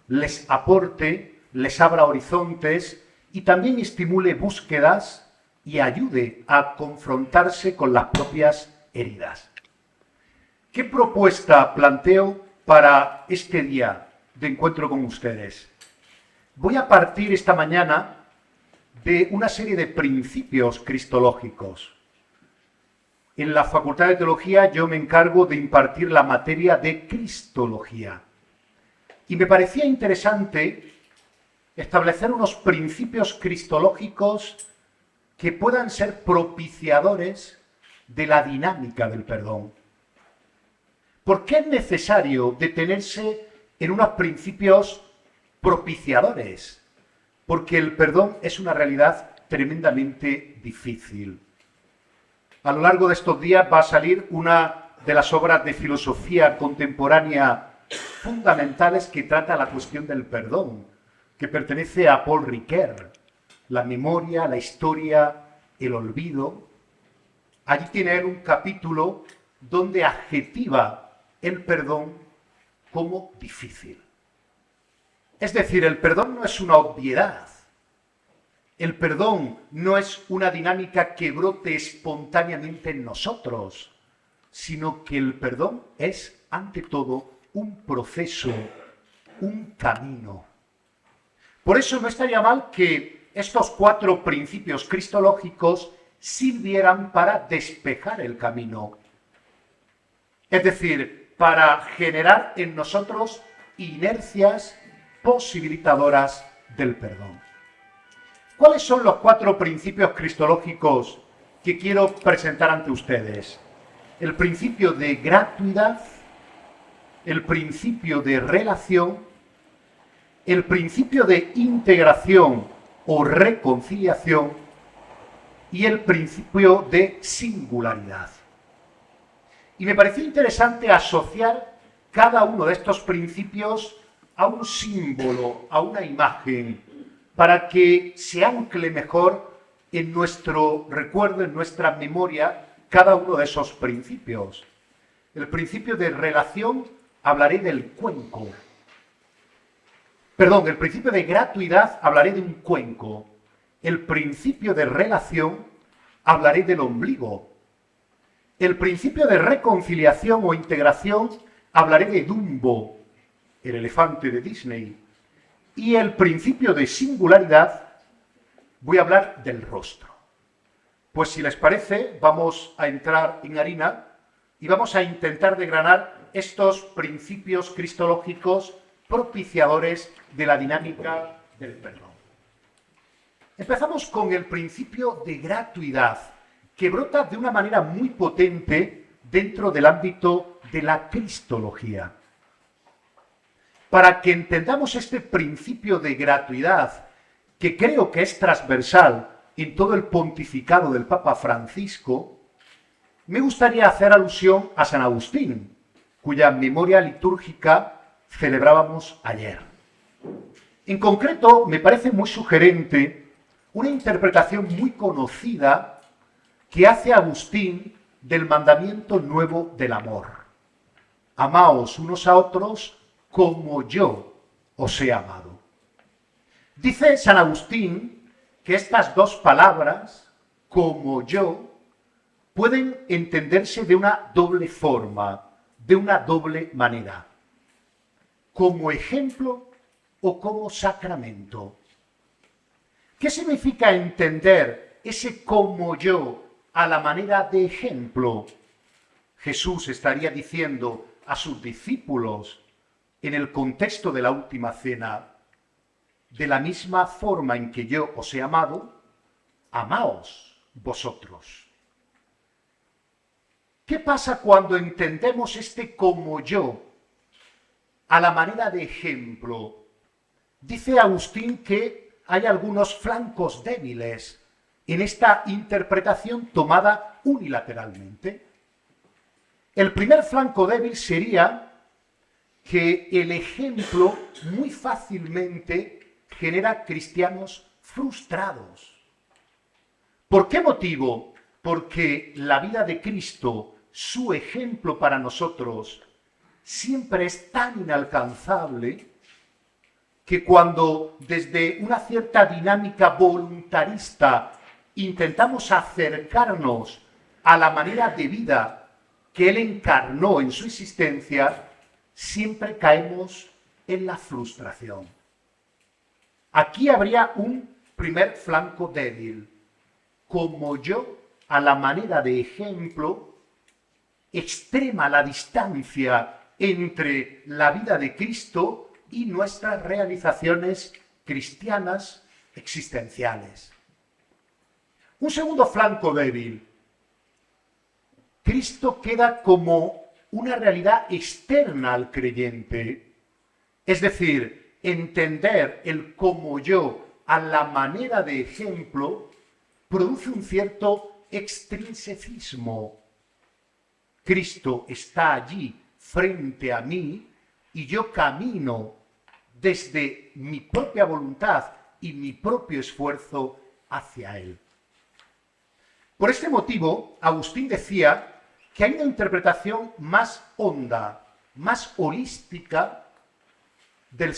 les aporte, les abra horizontes y también estimule búsquedas y ayude a confrontarse con las propias heridas. ¿Qué propuesta planteo para este día de encuentro con ustedes? Voy a partir esta mañana de una serie de principios cristológicos. En la Facultad de Teología yo me encargo de impartir la materia de Cristología. Y me parecía interesante establecer unos principios cristológicos que puedan ser propiciadores de la dinámica del perdón. ¿Por qué es necesario detenerse en unos principios propiciadores? Porque el perdón es una realidad tremendamente difícil. A lo largo de estos días va a salir una de las obras de filosofía contemporánea fundamentales que trata la cuestión del perdón, que pertenece a Paul Ricoeur, la memoria, la historia, el olvido. Allí tiene él un capítulo donde adjetiva el perdón como difícil. Es decir, el perdón no es una obviedad. El perdón no es una dinámica que brote espontáneamente en nosotros, sino que el perdón es, ante todo, un proceso, un camino. Por eso no estaría mal que estos 4 principios cristológicos sirvieran para despejar el camino. Es decir, para generar en nosotros inercias posibilitadoras del perdón. ¿Cuáles son los 4 principios cristológicos que quiero presentar ante ustedes? El principio de gratuidad, el principio de relación, el principio de integración o reconciliación y el principio de singularidad. Y me pareció interesante asociar cada uno de estos principios a un símbolo, a una imagen, para que se ancle mejor en nuestro recuerdo, en nuestra memoria, cada uno de esos principios. El principio de relación, hablaré del cuenco. Perdón, el principio de gratuidad hablaré de un cuenco. El principio de relación hablaré del ombligo. El principio de reconciliación o integración hablaré de Dumbo, el elefante de Disney. Y el principio de singularidad voy a hablar del rostro. Pues si les parece, vamos a entrar en harina y vamos a intentar desgranar estos principios cristológicos propiciadores de la dinámica del perdón. Empezamos con el principio de gratuidad, que brota de una manera muy potente dentro del ámbito de la cristología. Para que entendamos este principio de gratuidad, que creo que es transversal en todo el pontificado del Papa Francisco, me gustaría hacer alusión a San Agustín, cuya memoria litúrgica celebrábamos ayer. En concreto, me parece muy sugerente una interpretación muy conocida que hace Agustín del mandamiento nuevo del amor. Amaos unos a otros como yo os he amado. Dice San Agustín que estas dos palabras, como yo, pueden entenderse de una doble forma, de una doble manera, como ejemplo o como sacramento. ¿Qué significa entender ese como yo a la manera de ejemplo? Jesús estaría diciendo a sus discípulos en el contexto de la última cena, de la misma forma en que yo os he amado, amaos vosotros. ¿Qué pasa cuando entendemos este como yo a la manera de ejemplo? Dice Agustín que hay algunos flancos débiles en esta interpretación tomada unilateralmente. El primer flanco débil sería que el ejemplo muy fácilmente genera cristianos frustrados. ¿Por qué motivo? Porque la vida de Cristo, su ejemplo para nosotros, siempre es tan inalcanzable que cuando desde una cierta dinámica voluntarista intentamos acercarnos a la manera de vida que Él encarnó en su existencia, siempre caemos en la frustración. Aquí habría un primer flanco débil. Como yo, a la manera de ejemplo, extrema la distancia entre la vida de Cristo y nuestras realizaciones cristianas existenciales. Un segundo flanco débil. Cristo queda como una realidad externa al creyente, es decir, entender el como yo a la manera de ejemplo produce un cierto extrinsecismo. Cristo está allí frente a mí y yo camino desde mi propia voluntad y mi propio esfuerzo hacia Él. Por este motivo, Agustín decía que hay una interpretación más honda, más holística del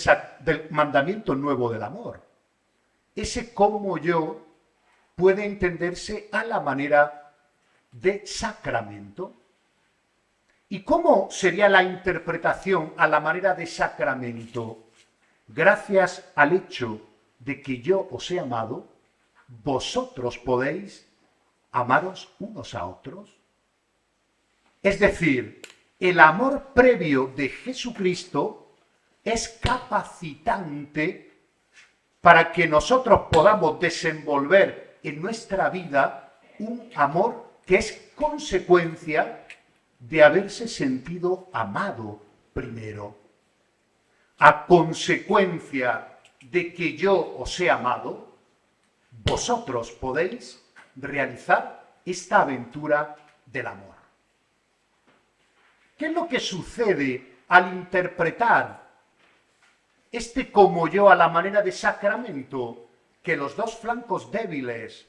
mandamiento nuevo del amor. Ese como yo puede entenderse a la manera de sacramento. ¿Y cómo sería la interpretación a la manera de sacramento? Gracias al hecho de que yo os he amado, vosotros podéis amaros unos a otros. Es decir, el amor previo de Jesucristo es capacitante para que nosotros podamos desenvolver en nuestra vida un amor que es consecuencia de haberse sentido amado primero. A consecuencia de que yo os he amado, vosotros podéis realizar esta aventura del amor. ¿Qué es lo que sucede al interpretar este como yo a la manera de sacramento? Que los dos flancos débiles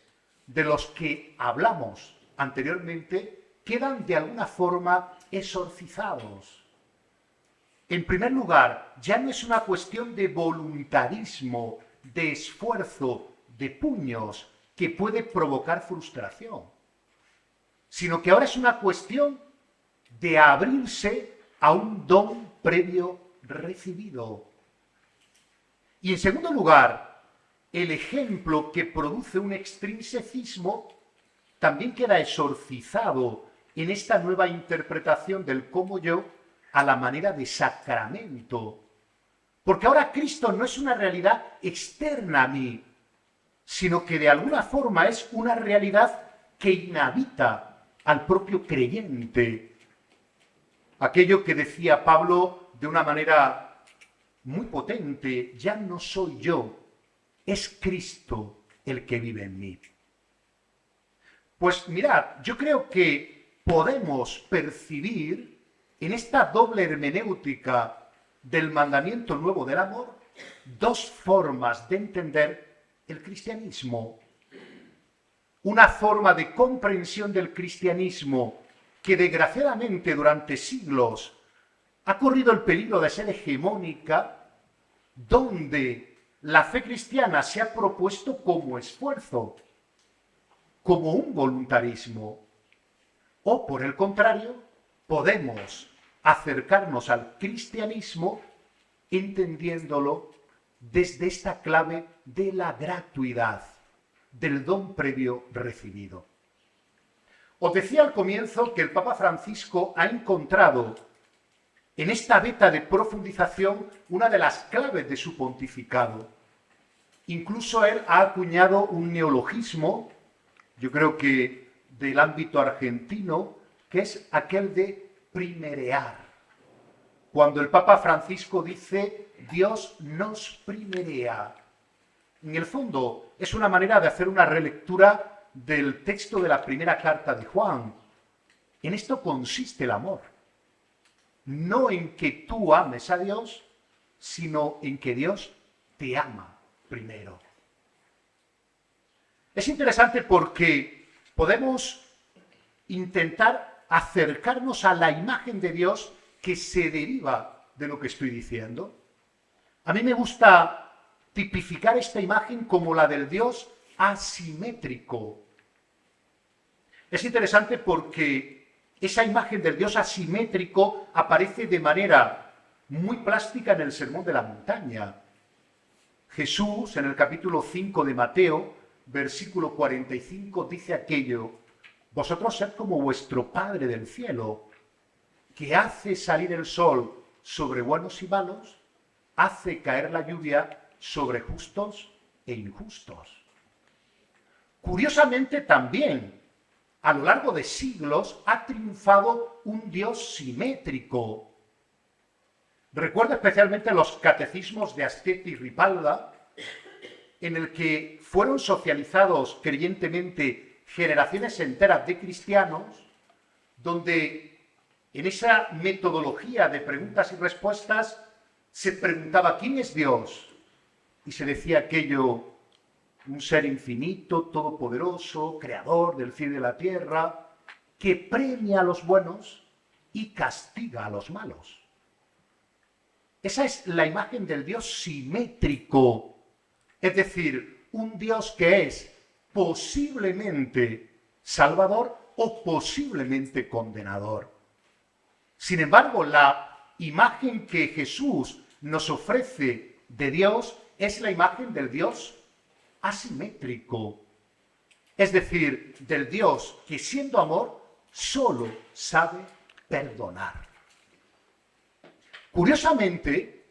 de los que hablamos anteriormente quedan de alguna forma exorcizados. En primer lugar, ya no es una cuestión de voluntarismo, de esfuerzo, de puños, que puede provocar frustración, sino que ahora es una cuestión de abrirse a un don previo recibido. Y en segundo lugar, el ejemplo que produce un extrinsecismo también queda exorcizado en esta nueva interpretación del cómo yo a la manera de sacramento. Porque ahora Cristo no es una realidad externa a mí, sino que de alguna forma es una realidad que inhabita al propio creyente. Aquello que decía Pablo de una manera muy potente, ya no soy yo, es Cristo el que vive en mí. Pues mirad, yo creo que podemos percibir en esta doble hermenéutica del mandamiento nuevo del amor dos formas de entender el cristianismo. Una forma de comprensión del cristianismo que desgraciadamente durante siglos ha corrido el peligro de ser hegemónica, donde la fe cristiana se ha propuesto como esfuerzo, como un voluntarismo. O por el contrario, podemos acercarnos al cristianismo entendiéndolo desde esta clave de la gratuidad, del don previo recibido. Os decía al comienzo que el Papa Francisco ha encontrado en esta veta de profundización una de las claves de su pontificado. Incluso él ha acuñado un neologismo, yo creo que del ámbito argentino, que es aquel de primerear. Cuando el Papa Francisco dice Dios nos primerea, en el fondo es una manera de hacer una relectura del texto de la primera carta de Juan. En esto consiste el amor. No en que tú ames a Dios, sino en que Dios te ama primero. Es interesante porque podemos intentar acercarnos a la imagen de Dios que se deriva de lo que estoy diciendo. A mí me gusta tipificar esta imagen como la del Dios asimétrico. Es interesante porque esa imagen del Dios asimétrico aparece de manera muy plástica en el Sermón de la Montaña. Jesús, en el capítulo 5 de Mateo, versículo 45, dice aquello: vosotros sed como vuestro Padre del cielo, que hace salir el sol sobre buenos y malos, hace caer la lluvia sobre justos e injustos. Curiosamente también, a lo largo de siglos, ha triunfado un Dios simétrico. Recuerdo especialmente los catecismos de Asceti y Ripalda, en el que fueron socializados creyentemente generaciones enteras de cristianos, donde en esa metodología de preguntas y respuestas se preguntaba ¿quién es Dios? Y se decía aquello: un ser infinito, todopoderoso, creador del cielo y de la tierra, que premia a los buenos y castiga a los malos. Esa es la imagen del Dios simétrico, es decir, un Dios que es posiblemente salvador o posiblemente condenador. Sin embargo, la imagen que Jesús nos ofrece de Dios es la imagen del Dios asimétrico, es decir, del Dios que siendo amor solo sabe perdonar. Curiosamente,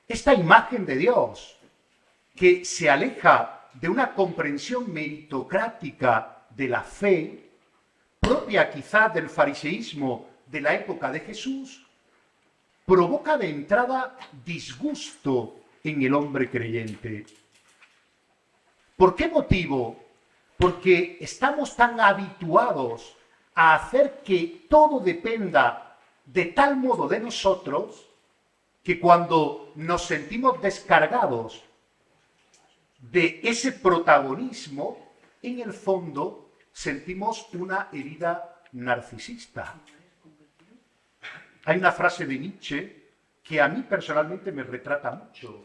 esta imagen de Dios que se aleja de una comprensión meritocrática de la fe, propia quizá del fariseísmo de la época de Jesús, provoca de entrada disgusto en el hombre creyente. ¿Por qué motivo? Porque estamos tan habituados a hacer que todo dependa de tal modo de nosotros que cuando nos sentimos descargados de ese protagonismo, en el fondo sentimos una herida narcisista. Hay una frase de Nietzsche que a mí personalmente me retrata mucho.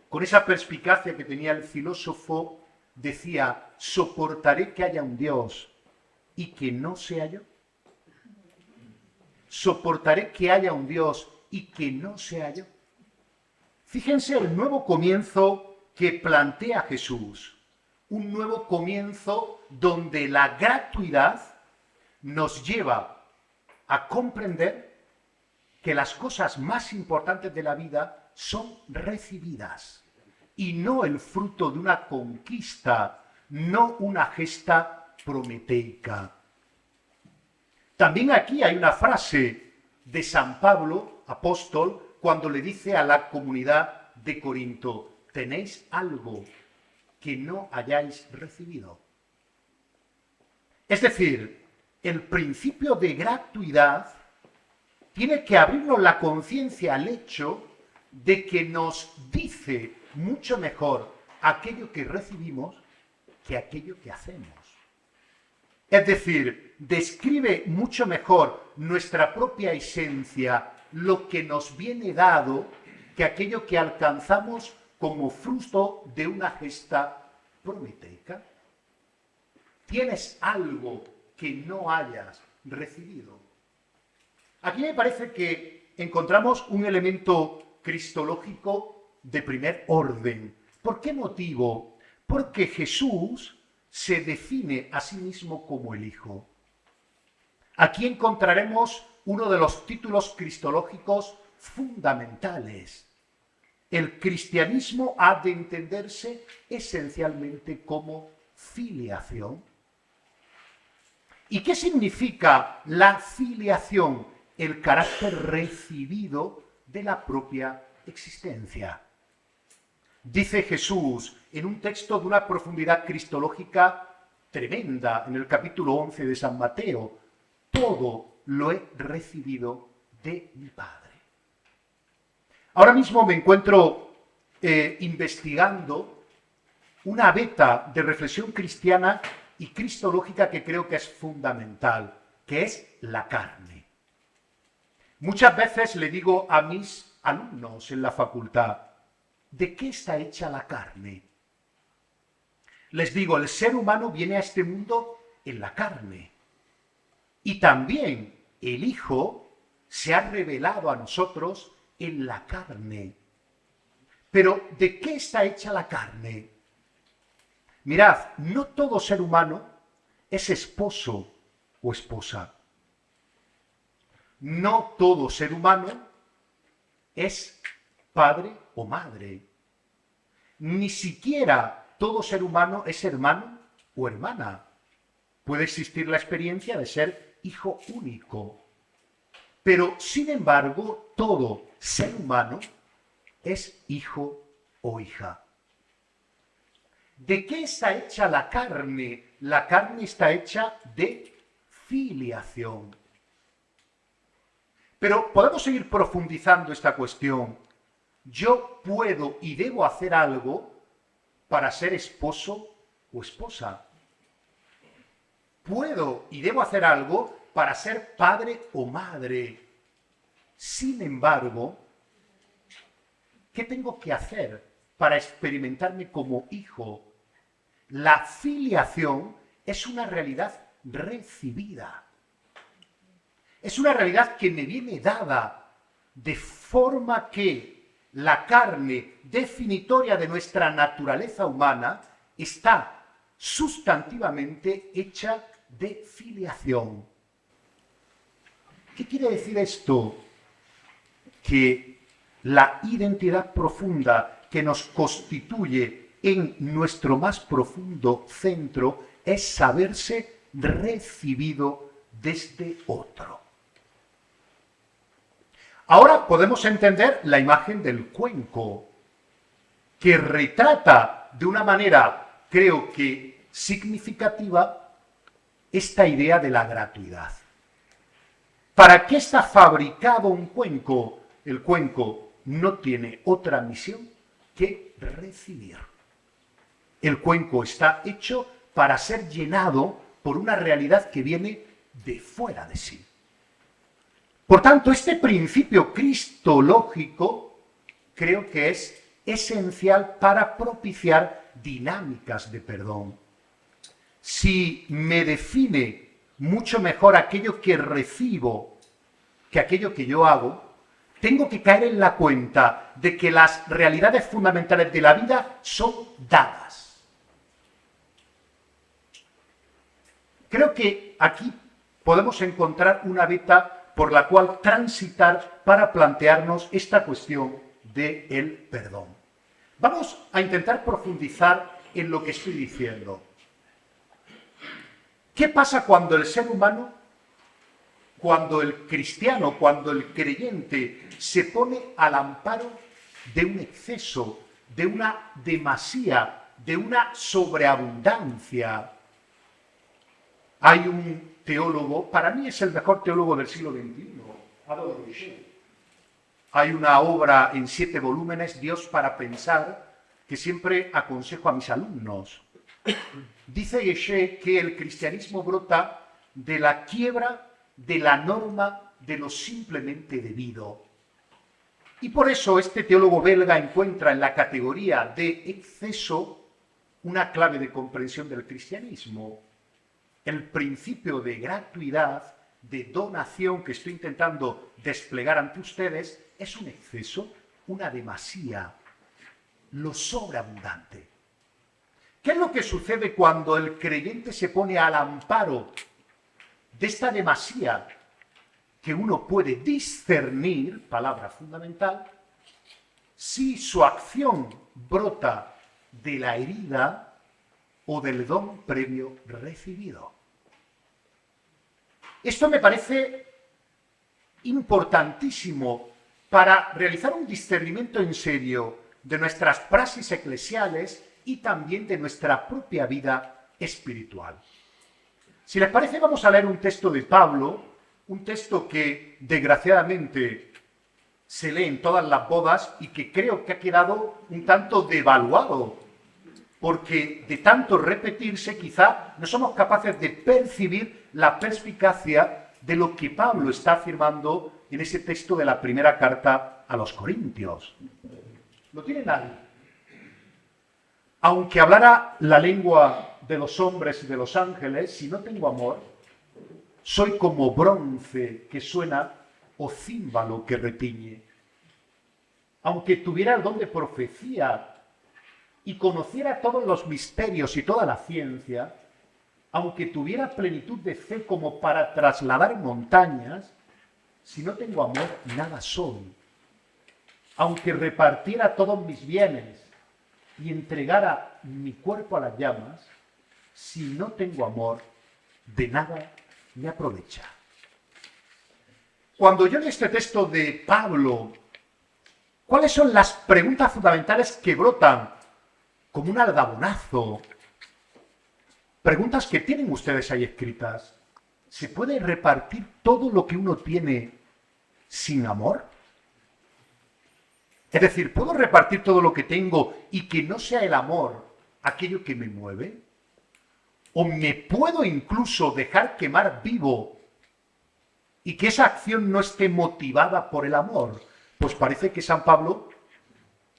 Con esa perspicacia que tenía el filósofo, decía, soportaré que haya un Dios y que no sea yo. Soportaré que haya un Dios y que no sea yo. Fíjense el nuevo comienzo que plantea Jesús. Un nuevo comienzo donde la gratuidad nos lleva a comprender que las cosas más importantes de la vida son recibidas y no el fruto de una conquista, no una gesta prometeica. También aquí hay una frase de San Pablo, apóstol, cuando le dice a la comunidad de Corinto, tenéis algo que no hayáis recibido. Es decir, el principio de gratuidad tiene que abrirnos la conciencia al hecho de que nos dice mucho mejor aquello que recibimos que aquello que hacemos. Es decir, describe mucho mejor nuestra propia esencia, lo que nos viene dado, que aquello que alcanzamos como fruto de una gesta prometeica. Tienes algo que no hayas recibido. Aquí me parece que encontramos un elemento cristológico de primer orden. ¿Por qué motivo? Porque Jesús se define a sí mismo como el Hijo. Aquí encontraremos uno de los títulos cristológicos fundamentales. El cristianismo ha de entenderse esencialmente como filiación. ¿Y qué significa la filiación? El carácter recibido de la propia existencia. Dice Jesús en un texto de una profundidad cristológica tremenda, en el capítulo 11 de San Mateo, todo lo he recibido de mi Padre. Ahora mismo me encuentro investigando una veta de reflexión cristiana y cristológica que creo que es fundamental, que es la carne. Muchas veces le digo a mis alumnos en la facultad, ¿de qué está hecha la carne? Les digo, el ser humano viene a este mundo en la carne. Y también el Hijo se ha revelado a nosotros en la carne. Pero, ¿de qué está hecha la carne? Mirad, no todo ser humano es esposo o esposa. No todo ser humano es padre o madre. Ni siquiera todo ser humano es hermano o hermana. Puede existir la experiencia de ser hijo único. Pero, sin embargo, todo ser humano es hijo o hija. ¿De qué está hecha la carne? La carne está hecha de filiación. Pero podemos seguir profundizando esta cuestión. Yo puedo y debo hacer algo para ser esposo o esposa. Puedo y debo hacer algo para ser padre o madre. Sin embargo, ¿qué tengo que hacer para experimentarme como hijo? La filiación es una realidad recibida. Es una realidad que me viene dada, de forma que la carne definitoria de nuestra naturaleza humana está sustantivamente hecha de filiación. ¿Qué quiere decir esto? Que la identidad profunda que nos constituye en nuestro más profundo centro es saberse recibido desde otro. Ahora podemos entender la imagen del cuenco, que retrata de una manera, creo que significativa, esta idea de la gratuidad. ¿Para qué está fabricado un cuenco? El cuenco no tiene otra misión que recibir. El cuenco está hecho para ser llenado por una realidad que viene de fuera de sí. Por tanto, este principio cristológico creo que es esencial para propiciar dinámicas de perdón. Si me define mucho mejor aquello que recibo que aquello que yo hago, tengo que caer en la cuenta de que las realidades fundamentales de la vida son dadas. Creo que aquí podemos encontrar una veta por la cual transitar para plantearnos esta cuestión del perdón. Vamos a intentar profundizar en lo que estoy diciendo. ¿Qué pasa cuando el ser humano, cuando el cristiano, cuando el creyente se pone al amparo de un exceso, de una demasía, de una sobreabundancia? Hay un teólogo, para mí es el mejor teólogo del siglo XXI, Adolf Michel. Hay una obra en 7 volúmenes, Dios para pensar, que siempre aconsejo a mis alumnos. Dice Geshe que el cristianismo brota de la quiebra de la norma de lo simplemente debido. Y por eso este teólogo belga encuentra en la categoría de exceso una clave de comprensión del cristianismo. El principio de gratuidad, de donación que estoy intentando desplegar ante ustedes, es un exceso, una demasía, lo sobreabundante. ¿Qué es lo que sucede cuando el creyente se pone al amparo de esta demasía que uno puede discernir, palabra fundamental, si su acción brota de la herida o del don previo recibido? Esto me parece importantísimo para realizar un discernimiento en serio de nuestras praxis eclesiales y también de nuestra propia vida espiritual. Si les parece, vamos a leer un texto de Pablo, un texto que desgraciadamente se lee en todas las bodas y que creo que ha quedado un tanto devaluado, porque de tanto repetirse quizá no somos capaces de percibir la perspicacia de lo que Pablo está afirmando en ese texto de la primera carta a los Corintios. ¿Lo tienen ahí? Aunque hablara la lengua de los hombres y de los ángeles, si no tengo amor, soy como bronce que suena o címbalo que retiñe. Aunque tuviera el don de profecía y conociera todos los misterios y toda la ciencia, aunque tuviera plenitud de fe como para trasladar montañas, si no tengo amor, nada soy. Aunque repartiera todos mis bienes y entregara mi cuerpo a las llamas, si no tengo amor, de nada me aprovecha. Cuando yo leo este texto de Pablo, ¿cuáles son las preguntas fundamentales que brotan como un aldabonazo? Preguntas que tienen ustedes ahí escritas. ¿Se puede repartir todo lo que uno tiene sin amor? Es decir, ¿puedo repartir todo lo que tengo y que no sea el amor aquello que me mueve? ¿O me puedo incluso dejar quemar vivo y que esa acción no esté motivada por el amor? Pues parece que San Pablo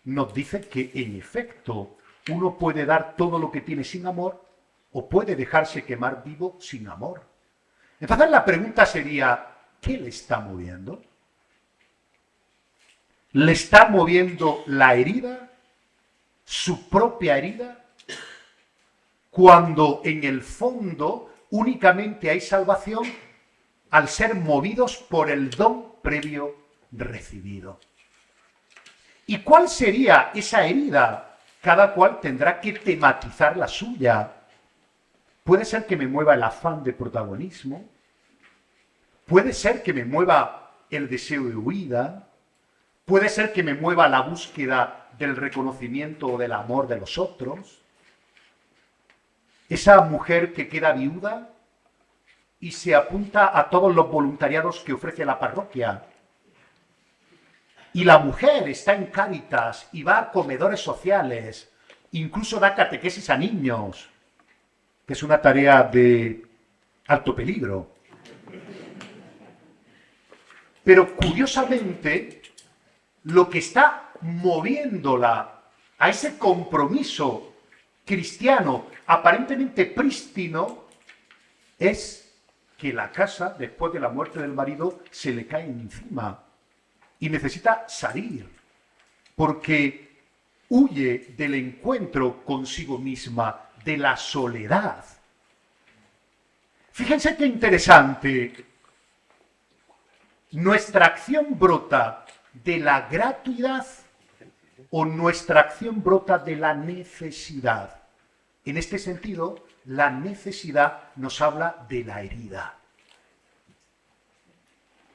nos dice que en efecto uno puede dar todo lo que tiene sin amor o puede dejarse quemar vivo sin amor. Entonces la pregunta sería, ¿qué le está moviendo? ¿Le está moviendo la herida? ¿Su propia herida? Cuando en el fondo únicamente hay salvación al ser movidos por el don previo recibido. ¿Y cuál sería esa herida? Cada cual tendrá que tematizar la suya. Puede ser que me mueva el afán de protagonismo, puede ser que me mueva el deseo de huida, puede ser que me mueva la búsqueda del reconocimiento o del amor de los otros. Esa mujer que queda viuda y se apunta a todos los voluntariados que ofrece la parroquia. Y la mujer está en Cáritas y va a comedores sociales, incluso da catequesis a niños, que es una tarea de alto peligro. Pero curiosamente, lo que está moviéndola a ese compromiso cristiano aparentemente prístino es que la casa, después de la muerte del marido, se le cae encima y necesita salir, porque huye del encuentro consigo misma, de la soledad. Fíjense qué interesante. ¿Nuestra acción brota de la gratuidad o nuestra acción brota de la necesidad? En este sentido, la necesidad nos habla de la herida.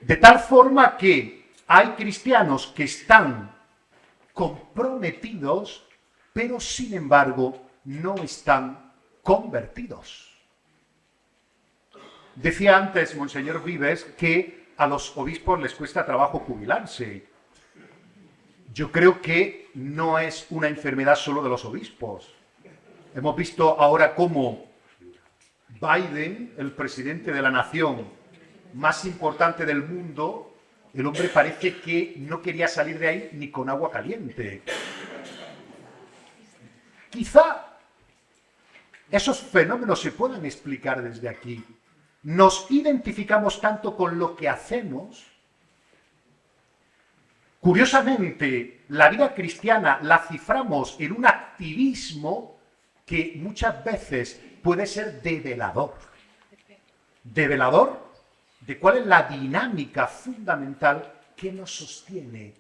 De tal forma que hay cristianos que están comprometidos, pero sin embargo no están convertidos. Decía antes Monseñor Vives que a los obispos les cuesta trabajo jubilarse. Yo creo que no es una enfermedad solo de los obispos. Hemos visto ahora cómo Biden, el presidente de la nación más importante del mundo, el hombre parece que no quería salir de ahí ni con agua caliente. Quizá esos fenómenos se puedan explicar desde aquí. Nos identificamos tanto con lo que hacemos. Curiosamente, la vida cristiana la ciframos en un activismo que muchas veces puede ser develador. Develador de cuál es la dinámica fundamental que nos sostiene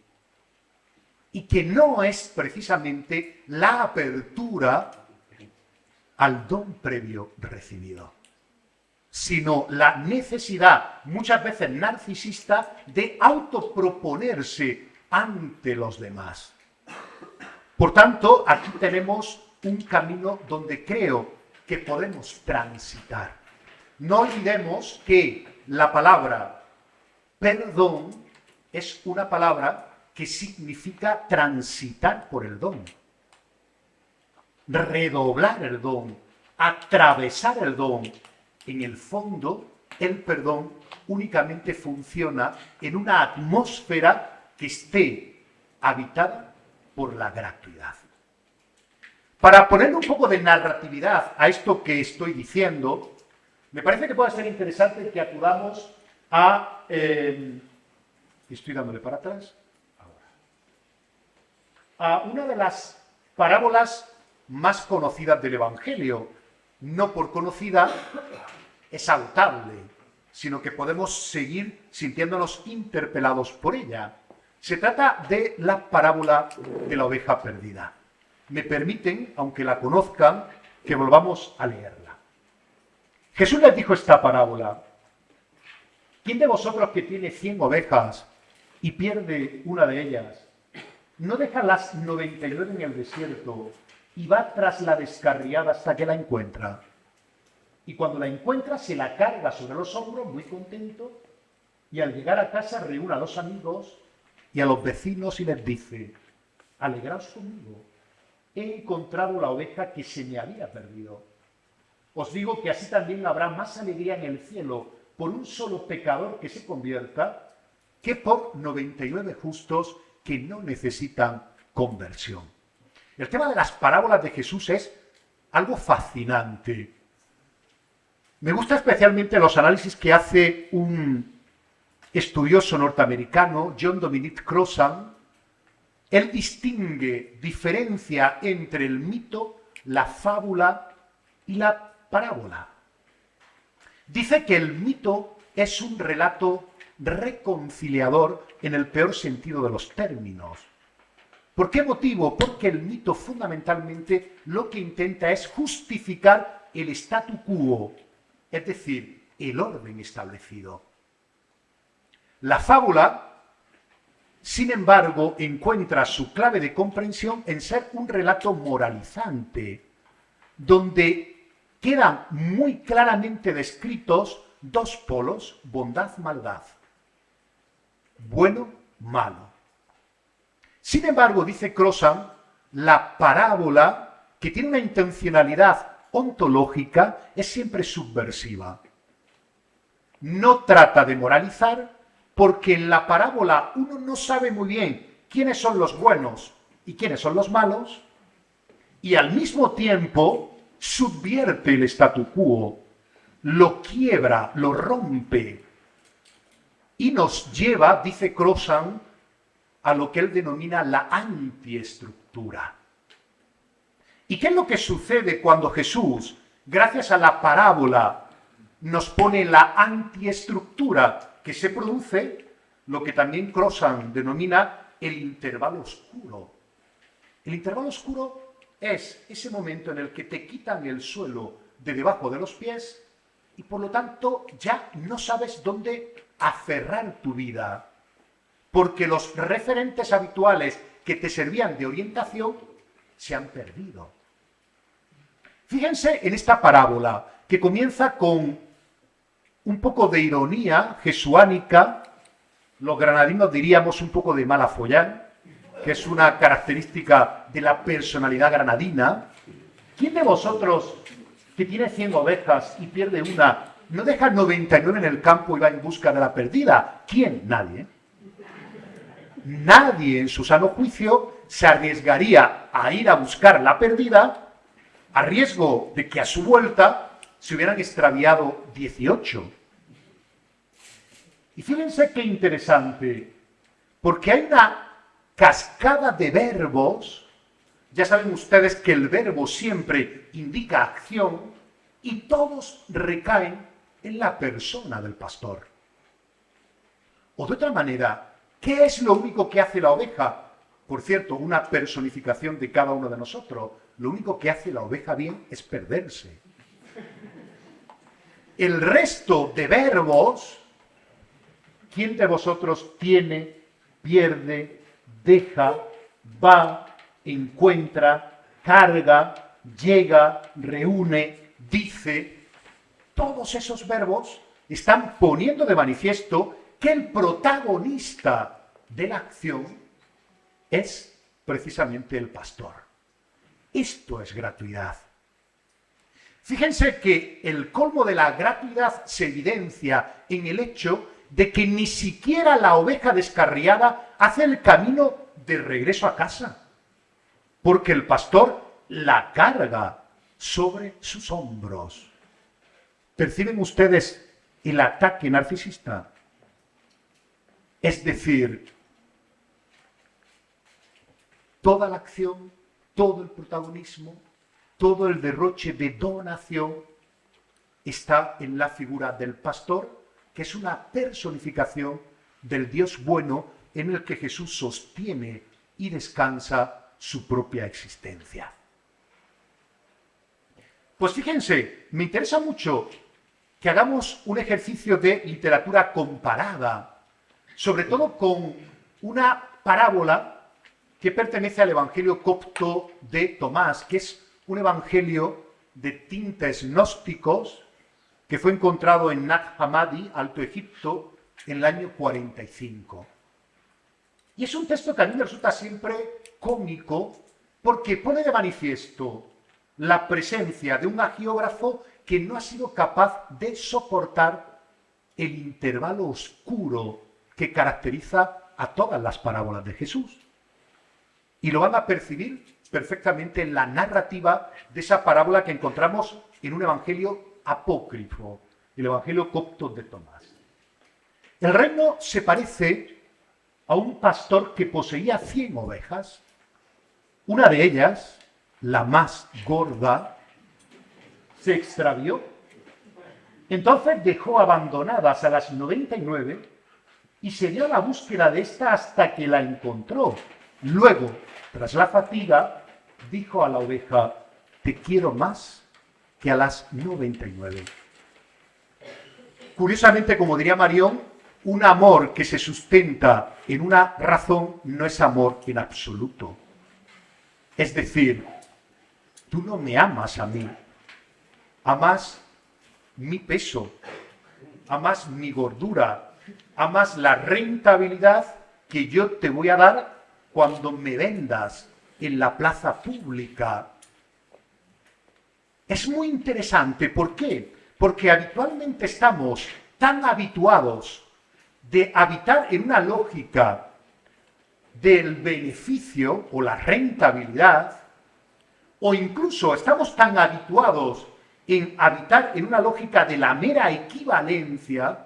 y que no es precisamente la apertura al don previo recibido, sino la necesidad, muchas veces narcisista, de autoproponerse ante los demás. Por tanto, aquí tenemos un camino donde creo que podemos transitar. No olvidemos que la palabra perdón es una palabra que significa transitar por el don, redoblar el don, atravesar el don. En el fondo, el perdón únicamente funciona en una atmósfera que esté habitada por la gratuidad. Para ponerle un poco de narratividad a esto que estoy diciendo, me parece que puede ser interesante que acudamos a... estoy dándole para atrás. A una de las parábolas más conocidas del Evangelio. No por conocida es autable, sino que podemos seguir sintiéndonos interpelados por ella. Se trata de la parábola de la oveja perdida. Me permiten, aunque la conozcan, que volvamos a leerla. Jesús les dijo esta parábola. ¿Quién de vosotros que tiene 100 ovejas y pierde una de ellas, no deja las 99 en el desierto y va tras la descarriada hasta que la encuentra? Y cuando la encuentra se la carga sobre los hombros, muy contento, y al llegar a casa reúne a los amigos y a los vecinos y les dice: alegraos conmigo, he encontrado la oveja que se me había perdido. Os digo que así también habrá más alegría en el cielo por un solo pecador que se convierta que por 99 justos que no necesitan conversión. El tema de las parábolas de Jesús es algo fascinante. Me gusta especialmente los análisis que hace un estudioso norteamericano, John Dominic Crossan. Él distingue, diferencia entre el mito, la fábula y la parábola. Dice que el mito es un relato reconciliador en el peor sentido de los términos. ¿Por qué motivo? Porque el mito fundamentalmente lo que intenta es justificar el statu quo, es decir, el orden establecido. La fábula, sin embargo, encuentra su clave de comprensión en ser un relato moralizante, donde quedan muy claramente descritos dos polos, bondad-maldad, bueno-malo. Sin embargo, dice Crossan, la parábola, que tiene una intencionalidad ontológica, es siempre subversiva. No trata de moralizar, porque en la parábola uno no sabe muy bien quiénes son los buenos y quiénes son los malos, y al mismo tiempo subvierte el statu quo, lo quiebra, lo rompe, y nos lleva, dice Crozan, a lo que él denomina la antiestructura. ¿Y qué es lo que sucede cuando Jesús, gracias a la parábola, nos pone la antiestructura? Que se produce lo que también Crozan denomina el intervalo oscuro. El intervalo oscuro es ese momento en el que te quitan el suelo de debajo de los pies y por lo tanto ya no sabes dónde aferrar tu vida, porque los referentes habituales que te servían de orientación se han perdido. Fíjense en esta parábola que comienza con un poco de ironía jesuánica, los granadinos diríamos un poco de mala follán, que es una característica de la personalidad granadina. ¿Quién de vosotros que tiene 100 ovejas y pierde una, no deja 99 en el campo y va en busca de la perdida? ¿Quién? Nadie. Nadie en su sano juicio se arriesgaría a ir a buscar la perdida a riesgo de que a su vuelta se hubieran extraviado 18. Y fíjense qué interesante, porque hay una cascada de verbos. Ya saben ustedes que el verbo siempre indica acción y todos recaen en la persona del pastor. O de otra manera, ¿qué es lo único que hace la oveja? Por cierto, una personificación de cada uno de nosotros. Lo único que hace la oveja bien es perderse. El resto de verbos, ¿quién de vosotros tiene, pierde, deja, va, encuentra, carga, llega, reúne, dice? Todos esos verbos están poniendo de manifiesto que el protagonista de la acción es precisamente el pastor. Esto es gratuidad. Fíjense que el colmo de la gratuidad se evidencia en el hecho de que ni siquiera la oveja descarriada hace el camino de regreso a casa, porque el pastor la carga sobre sus hombros. ¿Perciben ustedes el ataque narcisista? Es decir, toda la acción, todo el protagonismo, todo el derroche de donación está en la figura del pastor, que es una personificación del Dios bueno en el que Jesús sostiene y descansa su propia existencia. Pues fíjense, me interesa mucho que hagamos un ejercicio de literatura comparada, sobre todo con una parábola que pertenece al Evangelio copto de Tomás, que es un evangelio de tintes gnósticos que fue encontrado en Nag Hammadi, Alto Egipto, en el año 45. Y es un texto que a mí me resulta siempre cómico porque pone de manifiesto la presencia de un agiógrafo que no ha sido capaz de soportar el intervalo oscuro que caracteriza a todas las parábolas de Jesús. Y lo van a percibir perfectamente en la narrativa de esa parábola que encontramos en un evangelio apócrifo, el evangelio copto de Tomás. El reino se parece a un pastor que poseía 100 ovejas. Una de ellas, la más gorda, se extravió. Entonces dejó abandonadas a las 99 y se dio a la búsqueda de esta hasta que la encontró. Luego, tras la fatiga, dijo a la oveja: te quiero más que a las 99. Curiosamente, como diría Marión, un amor que se sustenta en una razón no es amor en absoluto. Es decir, tú no me amas a mí, amas mi peso, amas mi gordura, amas la rentabilidad que yo te voy a dar cuando me vendas en la plaza pública. Es muy interesante. ¿Por qué? Porque habitualmente estamos tan habituados de habitar en una lógica del beneficio o la rentabilidad, o incluso estamos tan habituados en habitar en una lógica de la mera equivalencia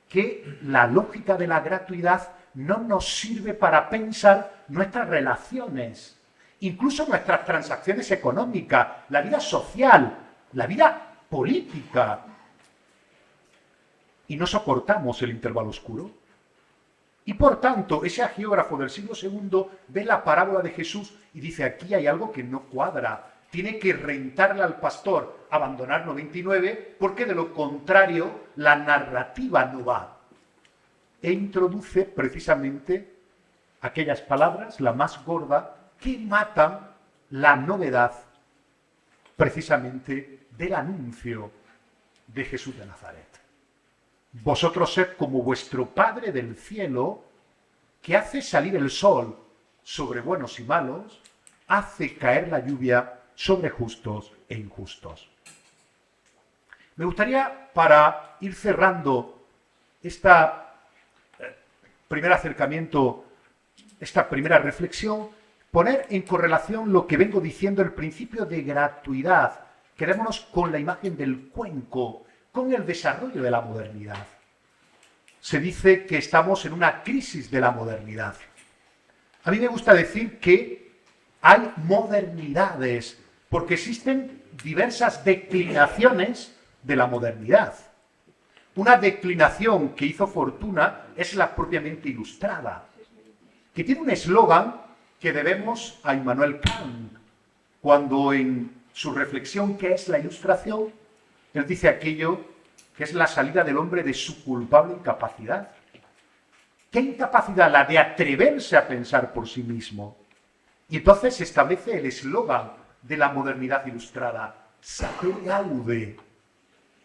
que la lógica de la gratuidad no nos sirve para pensar nuestras relaciones, incluso nuestras transacciones económicas, la vida social, la vida política. Y no soportamos el intervalo oscuro. Y por tanto, ese agiógrafo del siglo II ve la parábola de Jesús y dice, aquí hay algo que no cuadra. Tiene que rentarle al pastor abandonar 99, porque de lo contrario la narrativa no va. E introduce precisamente aquellas palabras, la más gorda, que matan la novedad precisamente del anuncio de Jesús de Nazaret. Vosotros sed como vuestro Padre del cielo, que hace salir el sol sobre buenos y malos, hace caer la lluvia sobre justos e injustos. Me gustaría, para ir cerrando este primer acercamiento, esta primera reflexión, poner en correlación lo que vengo diciendo, el principio de gratuidad. Quedémonos con la imagen del cuenco, con el desarrollo de la modernidad. Se dice que estamos en una crisis de la modernidad. A mí me gusta decir que hay modernidades, porque existen diversas declinaciones de la modernidad. Una declinación que hizo fortuna es la propiamente ilustrada, que tiene un eslogan que debemos a Immanuel Kant, cuando en su reflexión ¿qué es la ilustración?, él dice aquello que es la salida del hombre de su culpable incapacidad. ¿Qué incapacidad? La de atreverse a pensar por sí mismo. Y entonces se establece el eslogan de la modernidad ilustrada, sapere aude,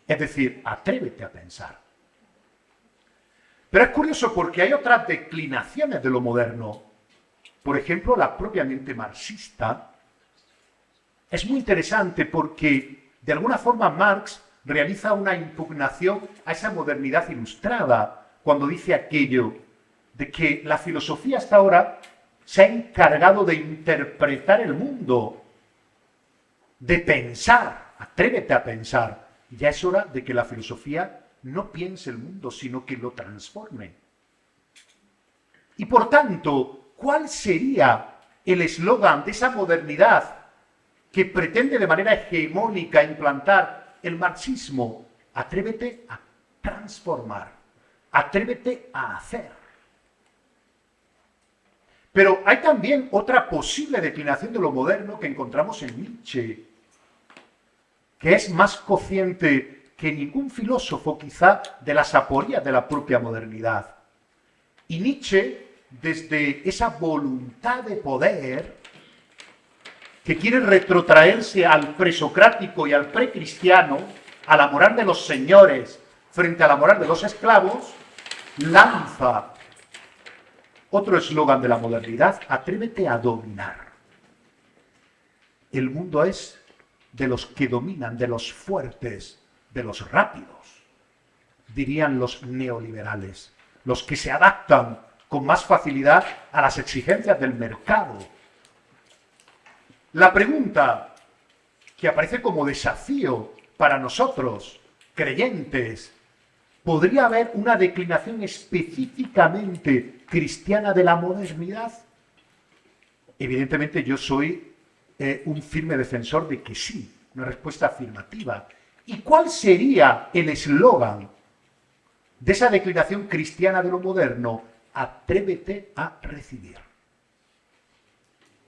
es decir, atrévete a pensar. Pero es curioso porque hay otras declinaciones de lo moderno. Por ejemplo, la propiamente marxista. Es muy interesante porque, de alguna forma, Marx realiza una impugnación a esa modernidad ilustrada cuando dice aquello de que la filosofía hasta ahora se ha encargado de interpretar el mundo, de pensar. Atrévete a pensar. Ya es hora de que la filosofía no piense el mundo, sino que lo transforme. Y por tanto, ¿cuál sería el eslogan de esa modernidad que pretende de manera hegemónica implantar el marxismo? Atrévete a transformar, atrévete a hacer. Pero hay también otra posible declinación de lo moderno que encontramos en Nietzsche, que es más consciente que ningún filósofo quizá de las aporías de la propia modernidad. Y Nietzsche, desde esa voluntad de poder, que quiere retrotraerse al presocrático y al precristiano, a la moral de los señores frente a la moral de los esclavos, lanza otro eslogan de la modernidad: atrévete a dominar. El mundo es de los que dominan, de los fuertes, de los rápidos, dirían los neoliberales, los que se adaptan con más facilidad a las exigencias del mercado. La pregunta que aparece como desafío para nosotros, creyentes, ¿podría haber una declinación específicamente cristiana de la modernidad? Evidentemente yo soy un firme defensor de que sí, una respuesta afirmativa. ¿Y cuál sería el eslogan de esa declinación cristiana de lo moderno? Atrévete a recibir.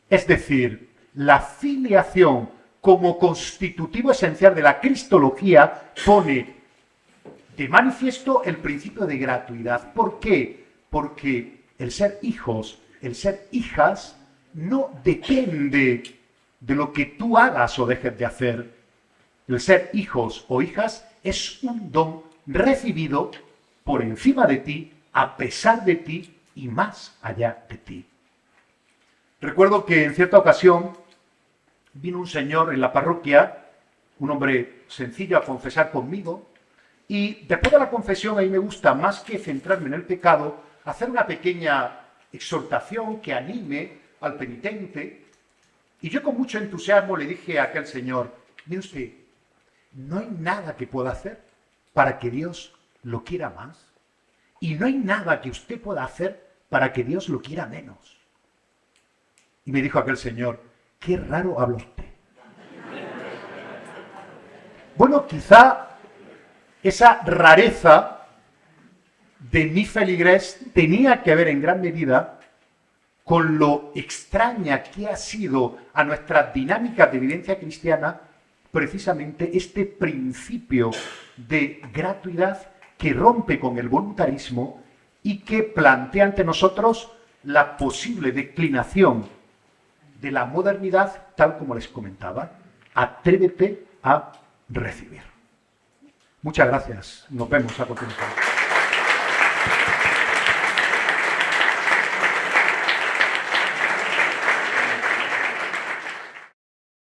Es decir, la filiación como constitutivo esencial de la cristología pone de manifiesto el principio de gratuidad. ¿Por qué? Porque el ser hijos, el ser hijas, no depende de lo que tú hagas o dejes de hacer. El ser hijos o hijas es un don recibido por encima de ti, a pesar de ti y más allá de ti. Recuerdo que en cierta ocasión vino un señor en la parroquia, un hombre sencillo, a confesar conmigo, Y después de la confesión, a mí me gusta, más que centrarme en el pecado, hacer una pequeña exhortación que anime al penitente. Y yo con mucho entusiasmo le dije a aquel señor, mire usted, no hay nada que pueda hacer para que Dios lo quiera más. Y no hay nada que usted pueda hacer para que Dios lo quiera menos. Y me dijo aquel señor, qué raro habla usted. Bueno, quizá esa rareza de mi feligrés tenía que ver en gran medida con lo extraña que ha sido a nuestras dinámicas de evidencia cristiana precisamente este principio de gratuidad que rompe con el voluntarismo y que plantea ante nosotros la posible declinación de la modernidad, tal como les comentaba. Atrévete a recibir. Muchas gracias. Nos vemos a continuación.